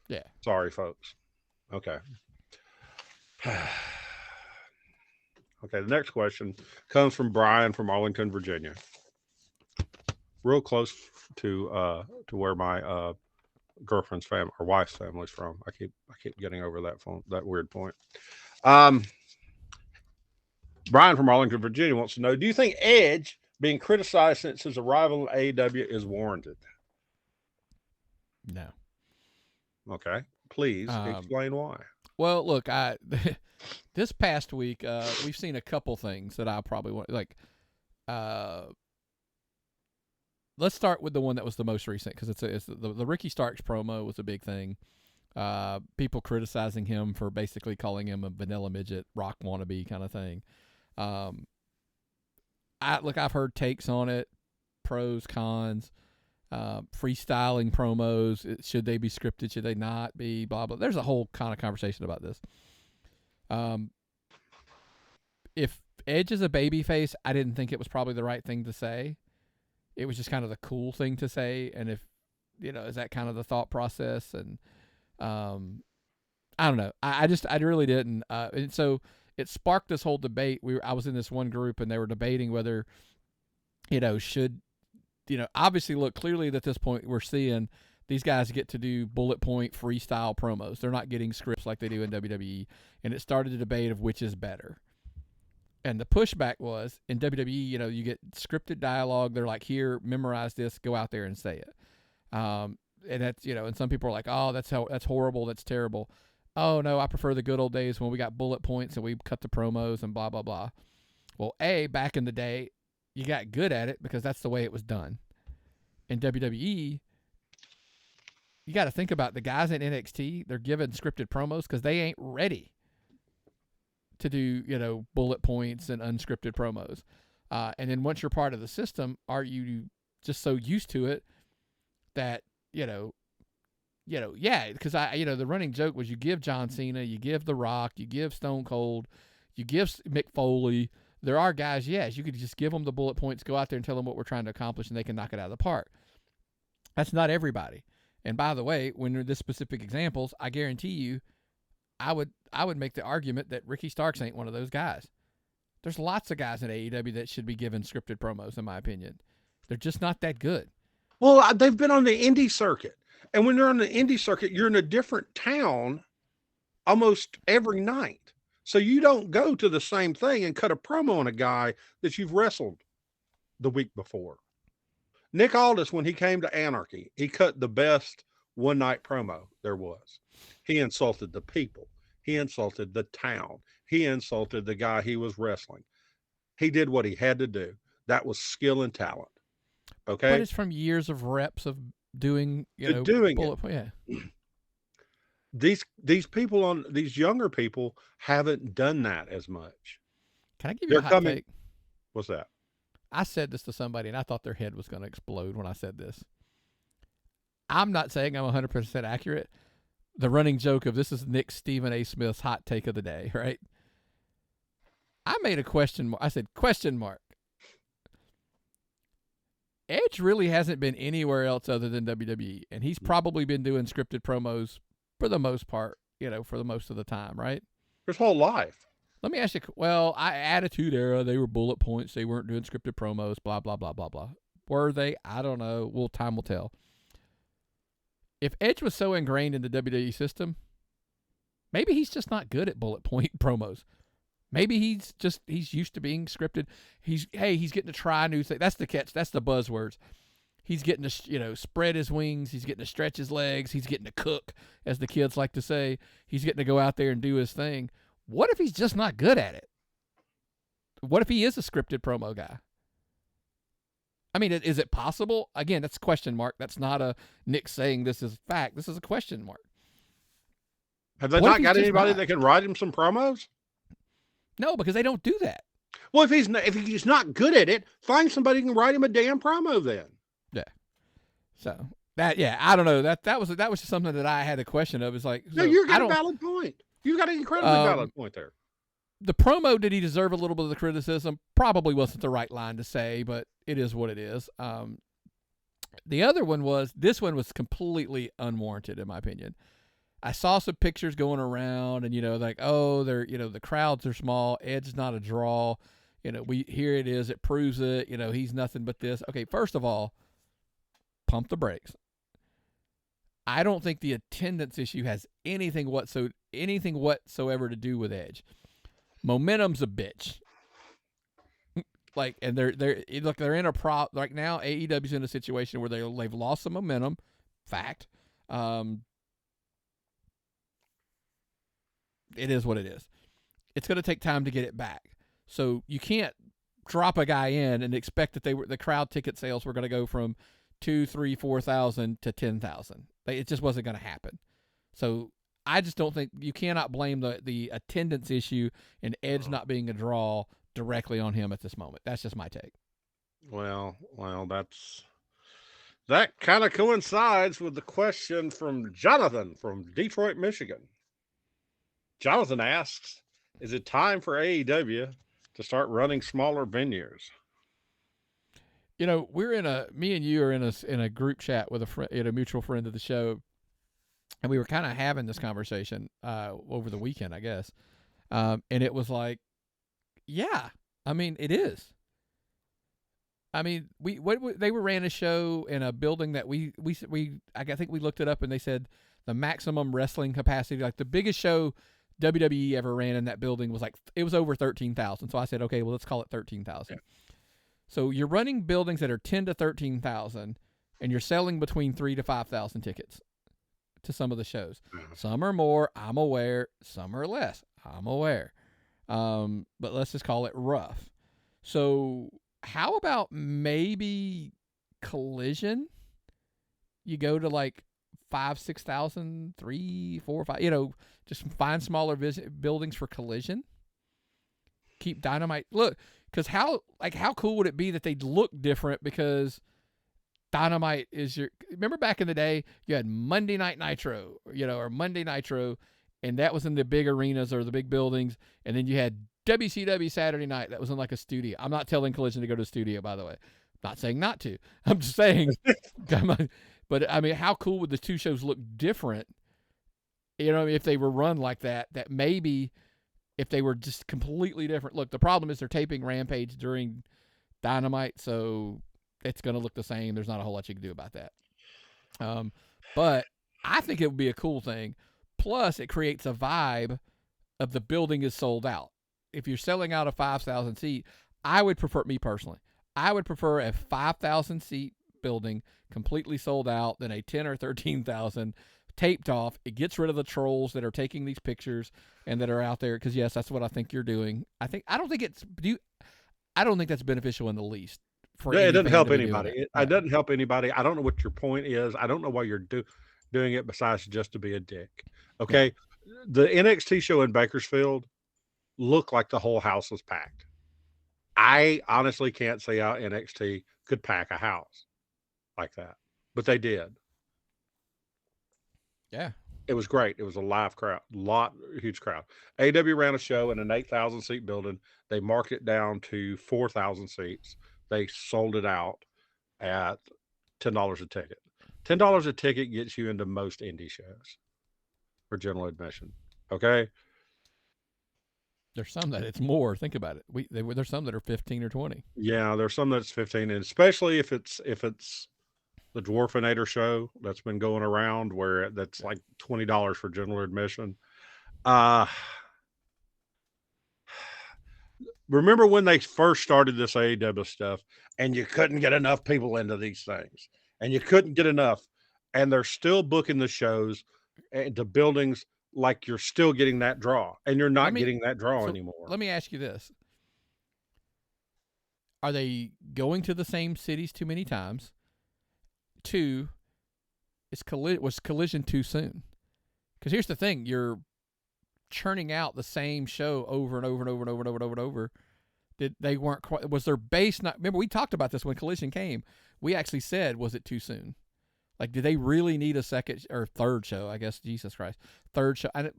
Yeah. Sorry, folks. Okay. Okay. The next question comes from Brian from Arlington, Virginia. Real close to where my girlfriend's family or wife's family's from. I keep getting over that weird point. Brian from Arlington, Virginia wants to know, do you think Edge being criticized since his arrival in AEW is warranted? No. Okay. Please explain why. Well, look, this past week, we've seen a couple things that I probably want, let's start with the one that was the most recent, because it's the Ricky Starks promo was a big thing. People criticizing him for basically calling him a vanilla midget, rock wannabe kind of thing. I've heard takes on it, pros, cons, freestyling promos. Should they be scripted? Should they not be? Blah blah. There's a whole kind of conversation about this. If Edge is a babyface, I didn't think it was probably the right thing to say. It was just kind of the cool thing to say, and if is that kind of the thought process? And I don't know. I really didn't. And so it sparked this whole debate. I was in this one group, and they were debating whether should obviously look clearly at this point we're seeing these guys get to do bullet point freestyle promos. They're not getting scripts like they do in WWE, and it started a debate of which is better. And the pushback was, in WWE, you get scripted dialogue. They're like, here, memorize this, go out there and say it. And that's, and some people are like, oh, that's horrible, that's terrible. Oh, no, I prefer the good old days when we got bullet points and we cut the promos and blah, blah, blah. Well, back in the day, you got good at it because that's the way it was done. In WWE, you got to think about the guys in NXT, they're given scripted promos because they ain't ready to do, bullet points and unscripted promos. And then once you're part of the system, are you just so used to it that, because the running joke was you give John Cena, you give The Rock, you give Stone Cold, you give Mick Foley. There are guys, yes, you could just give them the bullet points, go out there and tell them what we're trying to accomplish, and they can knock it out of the park. That's not everybody. And by the way, when there are this specific examples, I guarantee you, I would make the argument that Ricky Starks ain't one of those guys. There's lots of guys in AEW that should be given scripted promos, in my opinion. They're just not that good. Well, they've been on the indie circuit. And when they're on the indie circuit, you're in a different town almost every night. So you don't go to the same thing and cut a promo on a guy that you've wrestled the week before. Nick Aldis, when he came to Anarchy, he cut the best one-night promo there was. He insulted the people. He insulted the town. He insulted the guy he was wrestling. He did what he had to do. That was skill and talent. Okay? But it's from years of reps of doing, doing bullet it. Yeah. These people these younger people haven't done that as much. Can I give you a hot take? What's that? I said this to somebody, and I thought their head was going to explode when I said this. I'm not saying I'm 100% accurate. The running joke of this is Nick Stephen A. Smith's hot take of the day, right? I made a question mark. I said, question mark. Edge really hasn't been anywhere else other than WWE, and he's probably been doing scripted promos for the most part, for the most of the time, right? His whole life. Let me ask you, Attitude Era, they were bullet points. They weren't doing scripted promos, blah, blah, blah, blah, blah. Were they? I don't know. Time will tell. If Edge was so ingrained in the WWE system, maybe he's just not good at bullet point promos. Maybe he's used to being scripted. He's getting to try new things. That's the catch. That's the buzzwords. He's getting to, spread his wings. He's getting to stretch his legs. He's getting to cook, as the kids like to say. He's getting to go out there and do his thing. What if he's just not good at it? What if he is a scripted promo guy? I mean, is it possible? Again, that's a question mark. That's not a Nick saying this is fact. This is a question mark. Have they not got anybody that can write him some promos? No, because they don't do that. Well, if he's not good at it, find somebody who can write him a damn promo then. Yeah. So I don't know. That was just something that I had a question of. It's like, No, so you've got a valid point. You've got an incredibly valid point there. The promo, did he deserve a little bit of the criticism? Probably wasn't the right line to say, but it is what it is. The other one this one was completely unwarranted, in my opinion. I saw some pictures going around, and like, oh, they're the crowds are small. Edge's not a draw. Here it is. It proves it. He's nothing but this. Okay, first of all, pump the brakes. I don't think the attendance issue has anything whatsoever to do with Edge. Momentum's a bitch. And they're in a right now. AEW's in a situation where they've lost some momentum. Fact. It is what it is. It's going to take time to get it back. So you can't drop a guy in and expect that the crowd ticket sales were going to go from 2,000, 3,000, 4,000 to 10,000. It just wasn't going to happen. So I just don't think you cannot blame the attendance issue and Edge not being a draw directly on him at this moment. That's just my take. Well, that kind of coincides with the question from Jonathan from Detroit, Michigan. Jonathan asks, is it time for AEW to start running smaller venues? Me and you are in a group chat with a friend, a mutual friend of the show, and we were kind of having this conversation over the weekend, I guess. And it was like, yeah, I mean, it is. I mean, they ran a show in a building that I think we looked it up, and they said the maximum wrestling capacity, like the biggest show WWE ever ran in that building was over 13,000. So I said, okay, well, let's call it 13,000. Yeah. So you're running buildings that are 10 to 13,000, and you're selling between 3,000 to 5,000 tickets to some of the shows. Some are more, I'm aware. Some are less, I'm aware. But let's just call it rough. So how about maybe Collision? You go to 5,000, 6,000, 3,000, 4,000, 5,000, just find smaller buildings for Collision. Keep Dynamite. Look, because how cool would it be that they'd look different because Dynamite is remember back in the day, you had Monday Night Nitro, or Monday Nitro, and that was in the big arenas or the big buildings, and then you had WCW Saturday Night, that was in a studio. I'm not telling Collision to go to a studio, by the way. I'm not saying not to. I'm just saying, but I mean, how cool would the two shows look different? If they were run like that maybe if they were just completely different. Look, the problem is they're taping Rampage during Dynamite, so it's going to look the same. There's not a whole lot you can do about that. But I think it would be a cool thing. Plus, it creates a vibe of the building is sold out. If you're selling out a 5,000 seat, I would prefer a 5,000 seat building completely sold out than a 10 or 13,000 taped off. It gets rid of the trolls that are taking these pictures and that are out there. Because yes, that's what I think you're doing. I don't think that's beneficial in the least. It doesn't help anybody. It doesn't help anybody. I don't know what your point is. I don't know why you're doing it besides just to be a dick. Okay, yeah. The NXT show in Bakersfield looked like the whole house was packed. I honestly can't say how NXT could pack a house like that, but they did. Yeah. It was great. It was a live crowd, huge crowd. AW ran a show in an 8,000 seat building. They marked it down to 4,000 seats. They sold it out at $10 a ticket. $10 a ticket gets you into most indie shows for general admission. Okay. There's some that it's more. Think about it. There's some that are 15 or 20. Yeah, there's some that's 15, and especially if it's the Dwarfinator show that's been going around where that's like $20 for general admission. Remember when they first started this AEW stuff and you couldn't get enough people into these things and you couldn't get enough, and they're still booking the shows and the buildings like you're still getting that draw, and you're not getting that draw anymore. Let me ask you this. Are they going to the same cities too many times? 2, was Collision too soon? Because here's the thing: churning out the same show over and over and over and over and over and over and over. They weren't quite, was their base not, remember we talked about this when Collision came. We actually said, was it too soon? Like, do they really need a second or third show? I guess, Jesus Christ, third show. And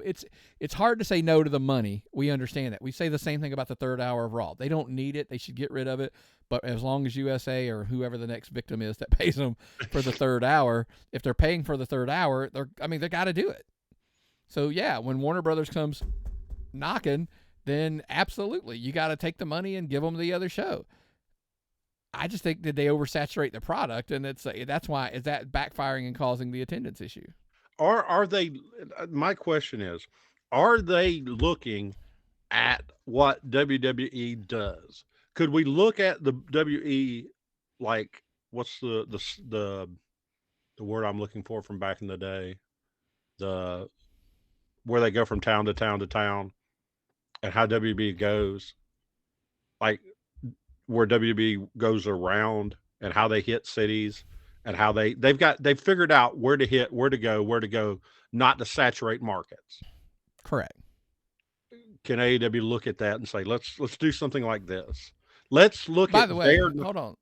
it's hard to say no to the money. We understand that. We say the same thing about the third hour of Raw. They don't need it. They should get rid of it. But as long as USA or whoever the next victim is that pays them for the third hour, if they're paying for the third hour, they got to do it. So yeah, when Warner Brothers comes knocking, then absolutely you got to take the money and give them the other show. I just think that they oversaturate the product, and that's why is that backfiring and causing the attendance issue. Are they? My question is, are they looking at what WWE does? Could we look at the WWE like what's the word I'm looking for from back in the day, where they go from town to town to town, and how WB goes, like where WB goes around and how they hit cities and how they've figured out where to hit, where to go, not to saturate markets. Correct. Can AEW look at that and say, let's do something like this? Let's look By the way, hold on.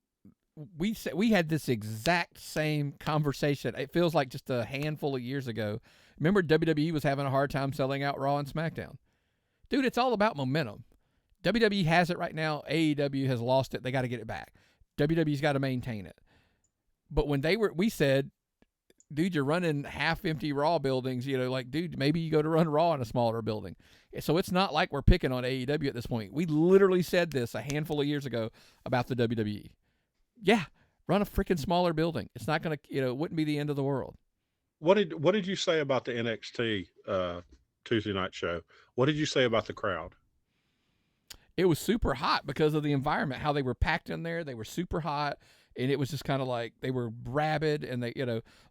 We had this exact same conversation. It feels like just a handful of years ago. Remember WWE was having a hard time selling out Raw and SmackDown. Dude, it's all about momentum. WWE has it right now. AEW has lost it. They got to get it back. WWE's got to maintain it. But when we said, dude, you're running half-empty Raw buildings, like, dude, maybe you go to run Raw in a smaller building. So it's not like we're picking on AEW at this point. We literally said this a handful of years ago about the WWE. Yeah, run a freaking smaller building. It's not going to, it wouldn't be the end of the world. What did you say about the NXT Tuesday night show? What did you say about the crowd? It was super hot because of the environment, how they were packed in there. They were super hot, and it was just kind of like they were rabid. And they,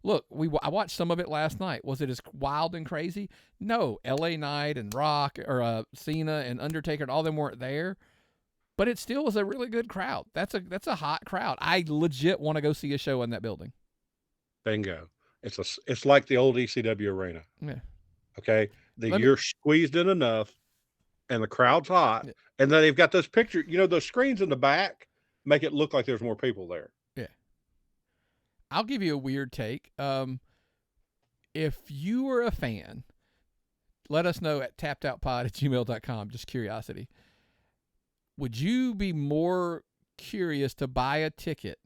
look, I watched some of it last night. Was it as wild and crazy? No, LA Knight and Rock or Cena and Undertaker and all them weren't there, but it still was a really good crowd. That's a hot crowd. I legit want to go see a show in that building. Bingo. It's like the old ECW arena. Yeah. Okay. You're squeezed in enough, and the crowd's hot. Yeah. And then they've got those pictures, those screens in the back make it look like there's more people there. Yeah. I'll give you a weird take. If you were a fan, let us know at tappedoutpod@gmail.com. Just curiosity. Would you be more curious to buy a ticket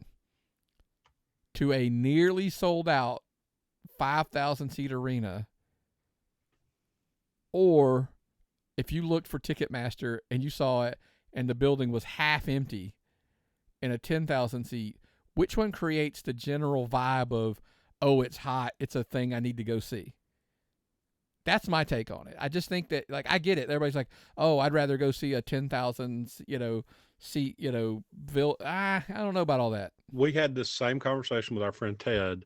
to a nearly sold out 5,000 seat arena, or if you looked for Ticketmaster and you saw it and the building was half empty in a 10,000 seat, which one creates the general vibe of, oh, it's hot, it's a thing I need to go see? That's my take on it. I just think that, like, I get it. Everybody's like, oh, I'd rather go see a 10,000, seat, I don't know about all that. We had this same conversation with our friend Ted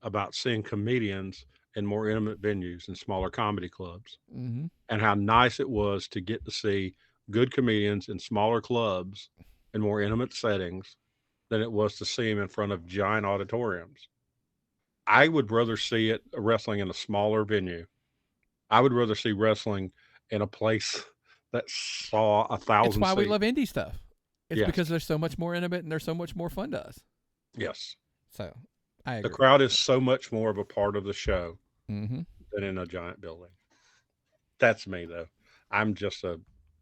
about seeing comedians in more intimate venues and smaller comedy clubs, mm-hmm. and how nice it was to get to see good comedians in smaller clubs in more intimate settings than it was to see them in front of giant auditoriums. I would rather see wrestling in a smaller venue. I would rather see wrestling in a place that saw 1,000 It's why seats. we love indie stuff. It's Yes. because they're so much more intimate and they're so much more fun to us. Yes. So I agree. The crowd is so much more of a part of the show mm-hmm. than in a giant building. That's me, though. I'm just a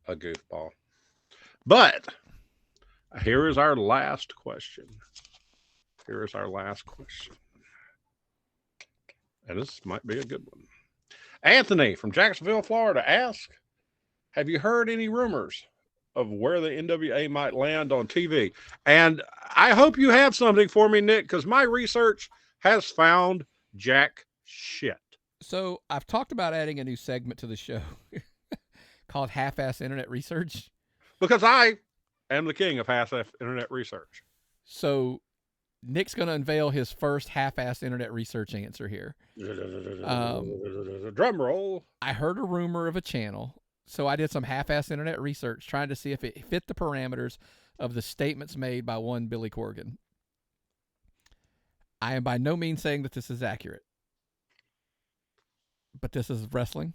goofball. But here is our last question. And this might be a good one. Anthony from Jacksonville, Florida asks, have you heard any rumors of where the NWA might land on TV? And I hope you have something for me, Nick, because my research has found jack shit. So I've talked about adding a new segment to the show called Half-Ass Internet Research. Because I am the king of half-ass internet research. So Nick's going to unveil his first half-ass internet research answer here. Drum roll. I heard a rumor of a channel, so I did some half-ass internet research trying to see if it fit the parameters of the statements made by one Billy Corgan. I am by no means saying that this is accurate, but this is wrestling.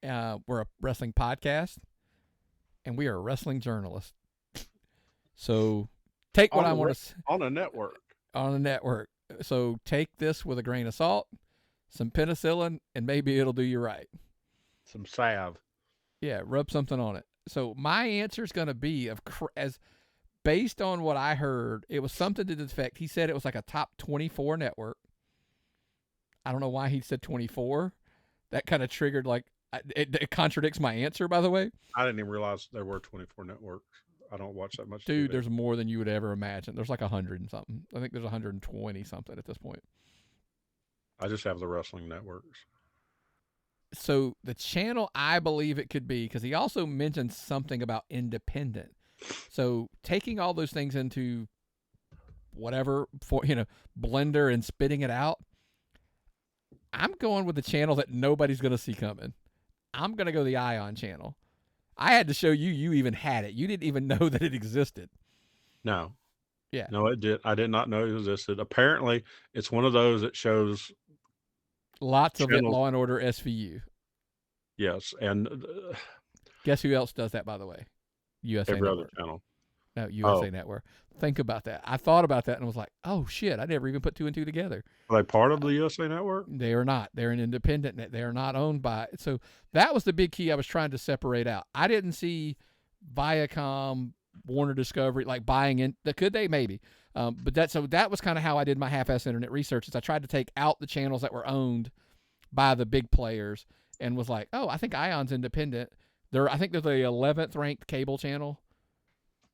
We're a wrestling podcast, and we are wrestling journalists. So take what I want to on a network. On a network. So take this with a grain of salt, some penicillin, and maybe it'll do you right. Some salve. Yeah, rub something on it. So my answer is going to be as based on what I heard, it was something to the effect. He said it was like a top 24 network. I don't know why he said 24. That kind of triggered it contradicts my answer, by the way. I didn't even realize there were 24 networks. I don't watch that much. Dude, TV. There's more than you would ever imagine. There's like 100 and something. I think there's 120 something at this point. I just have the wrestling networks. So the channel I believe it could be, because he also mentioned something about independent. So taking all those things into whatever blender and spitting it out, I'm going with the channel that nobody's going to see coming. I'm going to go the Ion channel. I had to show you even had it. You didn't even know that it existed. No. Yeah. No, it did. I did not know it existed. Apparently, it's one of those that shows lots of it, Law and Order SVU. Yes, and guess who else does that, by the way? USA every Network. other channel. No, USA Network. Think about that. I thought about that and was like, oh, shit, I never even put two and two together. Are they part of the USA Network? They are not. They're an independent net. They are not owned by it. So that was the big key I was trying to separate out. I didn't see Warner Discovery buying in. Could they? Maybe. But that was kind of how I did my half-ass internet research. Is I tried to take out the channels that were owned by the big players and was like, oh, I think Ion's independent. I think they're the 11th ranked cable channel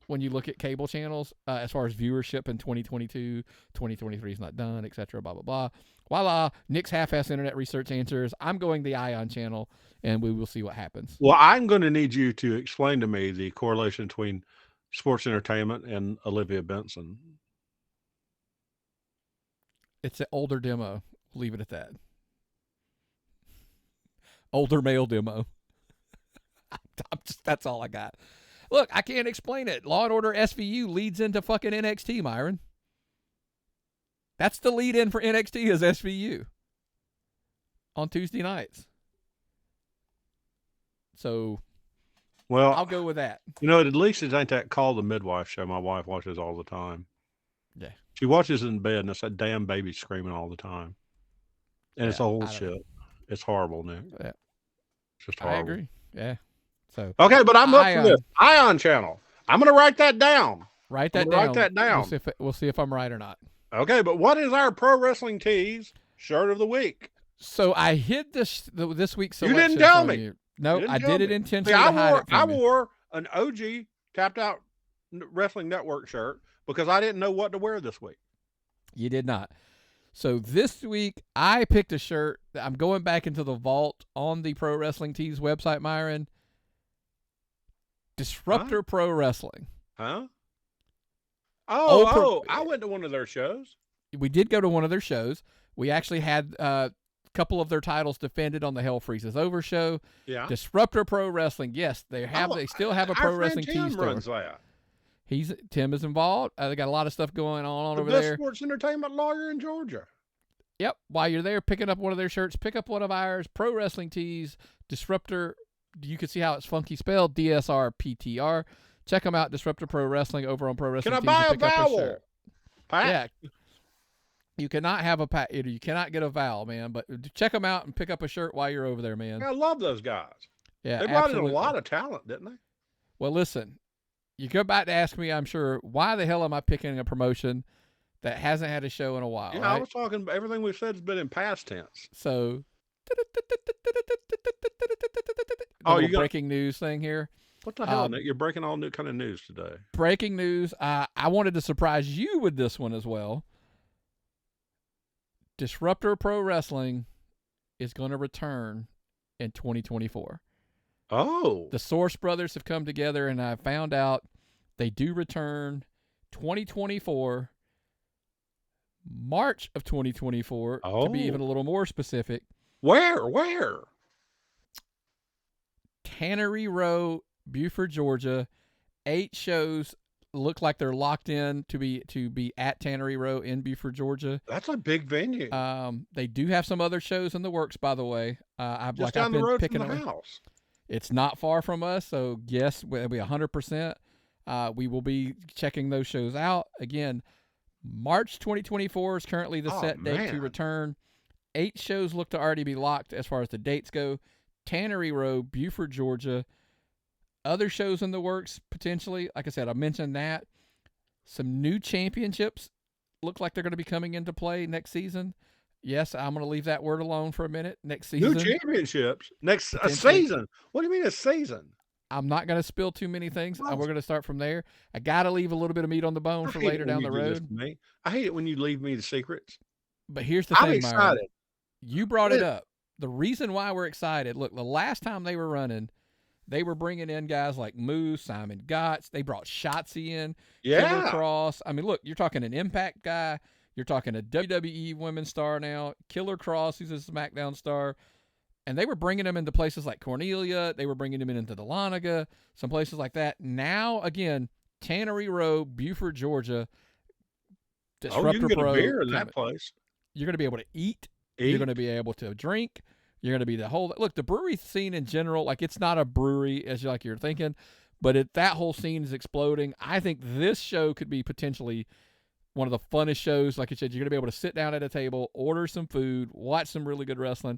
when you look at cable channels as far as viewership in 2022. 2023 is not done, etc. Blah, blah, blah. Voila. Nick's half-ass internet research answers. I'm going the Ion channel, and we will see what happens. Well, I'm going to need you to explain to me the correlation between sports entertainment and Olivia Benson. It's an older demo. Leave it at that. Older male demo. That's all I got. Look, I can't explain it. Law and Order SVU leads into fucking NXT, Myron. That's the lead in for NXT is SVU on Tuesday nights. So, well, I'll go with that. At least it ain't that Call the Midwife show my wife watches all the time. Yeah. She watches in bed and it's that damn baby screaming all the time. And it's old shit. It's horrible, Nick. Yeah. It's just horrible. I agree. Yeah. So okay, but I'm up for this Ion channel. I'm going to write that down. Write that down. We'll see if I'm right or not. Okay, but what is our Pro Wrestling Tees shirt of the week? So I hid this week's selection. You didn't tell me. You. No, I did it intentionally to hide it from I wore an OG Tapped Out Wrestling Network shirt because I didn't know what to wear this week. You did not. So this week, I picked a shirt. I'm going back into the vault on the Pro Wrestling Tees website, Myron. Disruptor Pro Wrestling. Huh? I went to one of their shows. We did go to one of their shows. We actually had a couple of their titles defended on the Hell Freezes Over show. Yeah. Disruptor Pro Wrestling. Yes, they still have a Pro Wrestling Tees store. Runs that. Tim is involved. They got a lot of stuff going on over there. The sports entertainment lawyer in Georgia. Yep. While you're there picking up one of their shirts, pick up one of ours. Pro Wrestling Tees, Disruptor. You can see how it's funky spelled. DSRPTR. Check them out. Disruptor Pro Wrestling over on Pro Wrestling Tees. Can I buy a vowel? Yeah. You cannot have you cannot get a vowel, man. But check them out and pick up a shirt while you're over there, man. I love those guys. Yeah, they brought in a lot of talent, didn't they? Well, listen. You go back to ask me, I'm sure, why the hell am I picking a promotion that hasn't had a show in a while? Yeah, right? I was talking. Everything we've said has been in past tense. So, you got breaking news thing here. What the hell, Nick? You're breaking all new kind of news today. Breaking news. I wanted to surprise you with this one as well. Disruptor Pro Wrestling is going to return in 2024. Oh. The Source brothers have come together, and I found out they do return 2024, March of 2024, to be even a little more specific. Where? Tannery Row, Buford, Georgia. 8 shows look like they're locked in to be at Tannery Row in Beaufort, Georgia. That's a big venue. They do have some other shows in the works, by the way. I've down the road picking from the house. It's not far from us, so yes, it'll be 100%. We will be checking those shows out. Again, March 2024 is currently the set date to return. 8 shows look to already be locked as far as the dates go. Tannery Row, Beaufort, Georgia. Other shows in the works, potentially. Like I said, I mentioned that. Some new championships look like they're going to be coming into play next season. Yes, I'm going to leave that word alone for a minute. Next season. New championships? A season? What do you mean a season? I'm not going to spill too many things. We're going to start from there. I got to leave a little bit of meat on the bone for later down the road. I hate it when you leave me the secrets. But here's the thing, I'm excited. Myron. You brought it up. The reason why we're excited, look, the last time they were running, they were bringing in guys like Moose, Simon Gotts. They brought Shotzi in. Killer Cross. I mean, look, you're talking an Impact guy. You're talking a WWE Women's star now. Killer Cross, who's a SmackDown star. And they were bringing them into places like Cornelia. They were bringing them into the Lanaga, some places like that. Now, again, Tannery Row, Beaufort, Georgia. Disruptor you can get Pro. A beer in that place. You're going to be able to eat. You're going to be able to drink. You're going to be the whole – look, the brewery scene in general, like it's not a brewery as you're thinking, but that whole scene is exploding. I think this show could be potentially one of the funnest shows. Like I said, you're going to be able to sit down at a table, order some food, watch some really good wrestling.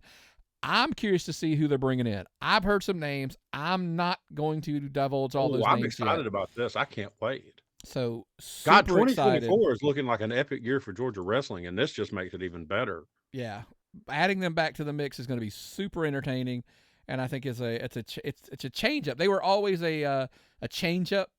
I'm curious to see who they're bringing in. I've heard some names. I'm not going to divulge all those names I'm excited about this. I can't wait. So, God, 2024 is looking like an epic year for Georgia wrestling, and this just makes it even better. Yeah. Adding them back to the mix is going to be super entertaining, and I think it's a change up. They were always a change up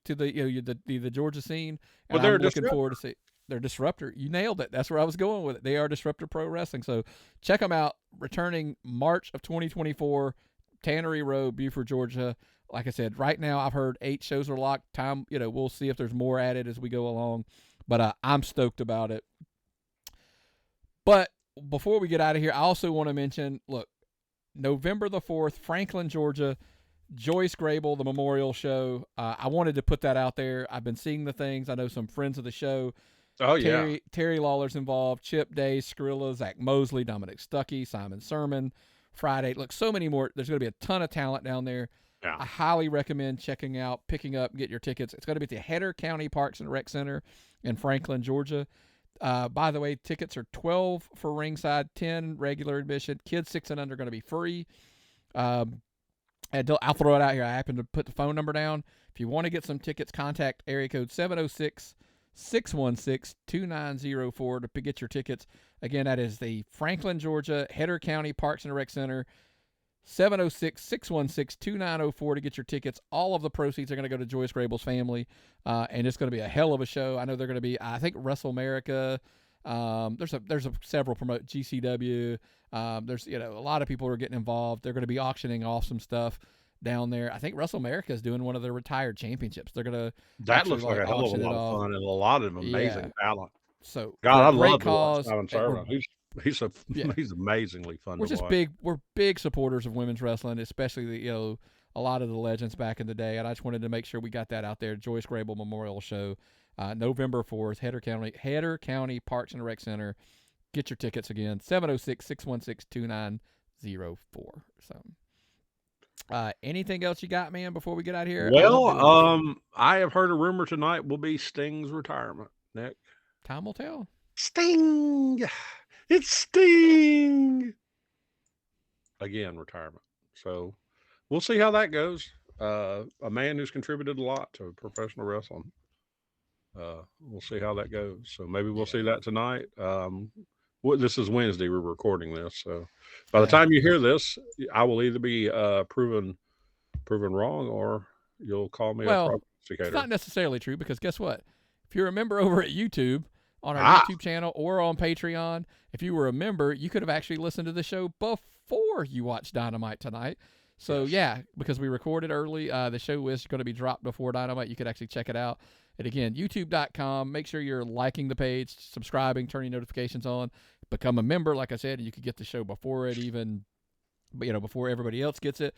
to the Georgia scene, and I'm looking forward to see their Disruptor. You nailed it. That's where I was going with it. They are Disruptor Pro Wrestling, so check them out. Returning March of 2024, Tannery Row, Beaufort, Georgia. Like I said, right now I've heard 8 shows are locked. We'll see if there's more added as we go along, but I'm stoked about it. But before we get out of here, I also want to mention, look, November the 4th, Franklin, Georgia, Joyce Grable, the memorial show. I wanted to put that out there. I've been seeing the things. I know some friends of the show. Oh, Terry Lawler's involved, Chip Day, Skrilla, Zach Mosley, Dominic Stuckey, Simon Sermon, Friday. Look, so many more. There's going to be a ton of talent down there. Yeah. I highly recommend checking out, picking up, get your tickets. It's going to be at the Header County Parks and Rec Center in Franklin, Georgia. By the way, tickets are $12 for ringside, $10 regular admission. Kids 6 and under are going to be free. I'll throw it out here. I happen to put the phone number down. If you want to get some tickets, contact area code 706-616-2904 to get your tickets. Again, that is the Franklin, Georgia, Header County Parks and Rec Center. 706-616-2904 to get your tickets. All of the proceeds are going to go to Joyce Grable's family, and it's going to be a hell of a show. I know they're going to be, I think, Wrestle America. There's several promote GCW. There's a lot of people are getting involved. They're going to be auctioning off some stuff down there. I think Wrestle America is doing one of their retired championships. They're going to that looks like a hell of a lot of fun and a lot of amazing talent. So God, I love cause. Simon Sermon. He's amazingly fun. We're we're big supporters of women's wrestling, especially a lot of the legends back in the day. And I just wanted to make sure we got that out there. Joyce Grable Memorial Show, November 4th, Header County Parks and Rec Center. Get your tickets again, 706-616-2904. So, anything else you got, man, before we get out of here? Well, I have heard a rumor tonight will be Sting's retirement. Nick, time will tell. Sting. It's Sting. Again, retirement. So we'll see how that goes. A man who's contributed a lot to professional wrestling. We'll see how that goes. So maybe we'll see that tonight. This is Wednesday. We're recording this. So by the time you hear this, I will either be proven wrong or you'll call me a prognosticator. It's not necessarily true because guess what? If you're a member over at YouTube, on our YouTube channel or on Patreon, if you were a member, you could have actually listened to the show before you watched Dynamite tonight. So, because we recorded early, the show is going to be dropped before Dynamite. You could actually check it out. And again, youtube.com. Make sure you're liking the page, subscribing, turning notifications on. Become a member, like I said, and you could get the show before it even, before everybody else gets it.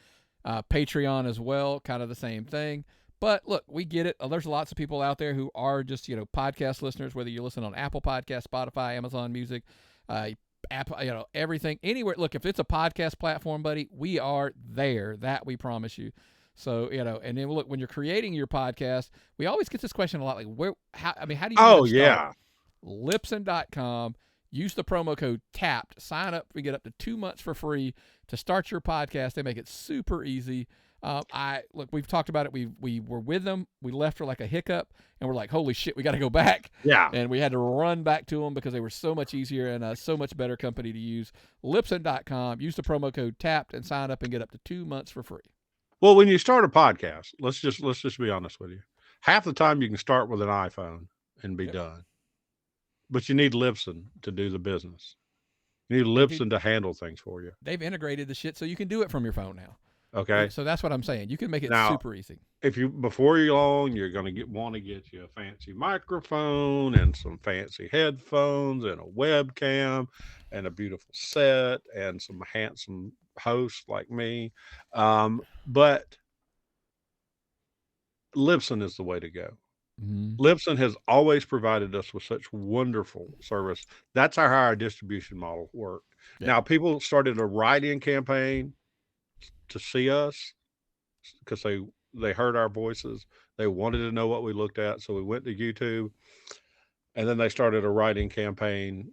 Patreon as well, kind of the same thing. But look, we get it. There's lots of people out there who are just, podcast listeners, whether you listen on Apple Podcasts, Spotify, Amazon Music, Apple, everything, anywhere. Look, if it's a podcast platform, buddy, we are there. That we promise you. So, and then look, when you're creating your podcast, we always get this question a lot, like, how do you even start? Libsyn.com. Use the promo code TAPPED. Sign up. We get up to 2 months for free to start your podcast. They make it super easy. We've talked about it. We were with them. We left for like a hiccup, and we're like, holy shit, we got to go back. Yeah. And we had to run back to them because they were so much easier and so much better company to use. Libsyn.com. Use the promo code TAPPED and sign up and get up to 2 months for free. Well, when you start a podcast, let's just be honest with you. Half the time you can start with an iPhone and be done. But you need Libsyn to do the business. You need Libsyn to handle things for you. They've integrated the shit so you can do it from your phone now. Okay. So that's what I'm saying. You can make it super easy. Before you long, you're going to want to get you a fancy microphone and some fancy headphones and a webcam and a beautiful set and some handsome hosts like me. But Libsyn is the way to go. Mm-hmm. Libsyn has always provided us with such wonderful service. That's how our distribution model worked. Yeah. Now, people started a write-in campaign to see us because they heard our voices. They wanted to know what we looked at, so we went to YouTube, and then they started a write-in campaign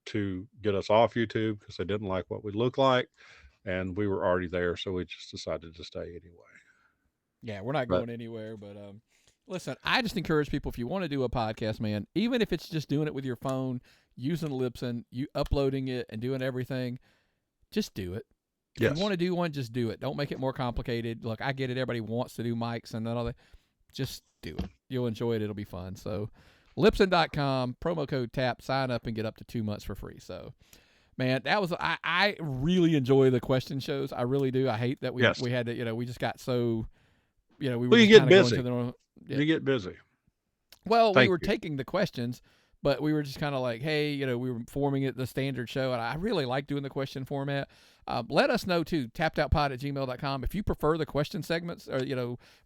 to get us off YouTube because they didn't like what we looked like, and we were already there, so we just decided to stay anyway. Yeah, we're not going anywhere, but listen, I just encourage people, if you want to do a podcast, man, even if it's just doing it with your phone, using Libsyn, you uploading it and doing everything, just do it. If you want to do one, just do it. Don't make it more complicated. Look, I get it. Everybody wants to do mics and all that. Just do it. You'll enjoy it. It'll be fun. So, Libsyn.com, promo code TAP, sign up and get up to 2 months for free. So, man, that was I really enjoy the question shows. I really do. I hate that we had to, we just got so, we were you get busy. You get busy. Well, we were taking the questions, but we were just kind of like, hey, we were forming it the standard show, and I really like doing the question format. Let us know, too, tappedoutpod@gmail.com. If you prefer the question segments or,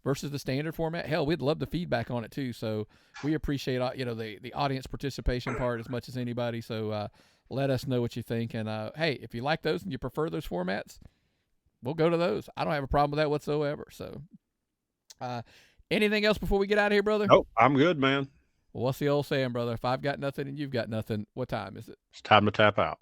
versus the standard format, hell, we'd love the feedback on it, too. So we appreciate, the audience participation part as much as anybody. So let us know what you think. And, hey, if you like those and you prefer those formats, we'll go to those. I don't have a problem with that whatsoever. So anything else before we get out of here, brother? Nope, I'm good, man. Well, what's the old saying, brother? If I've got nothing and you've got nothing, what time is it? It's time to tap out.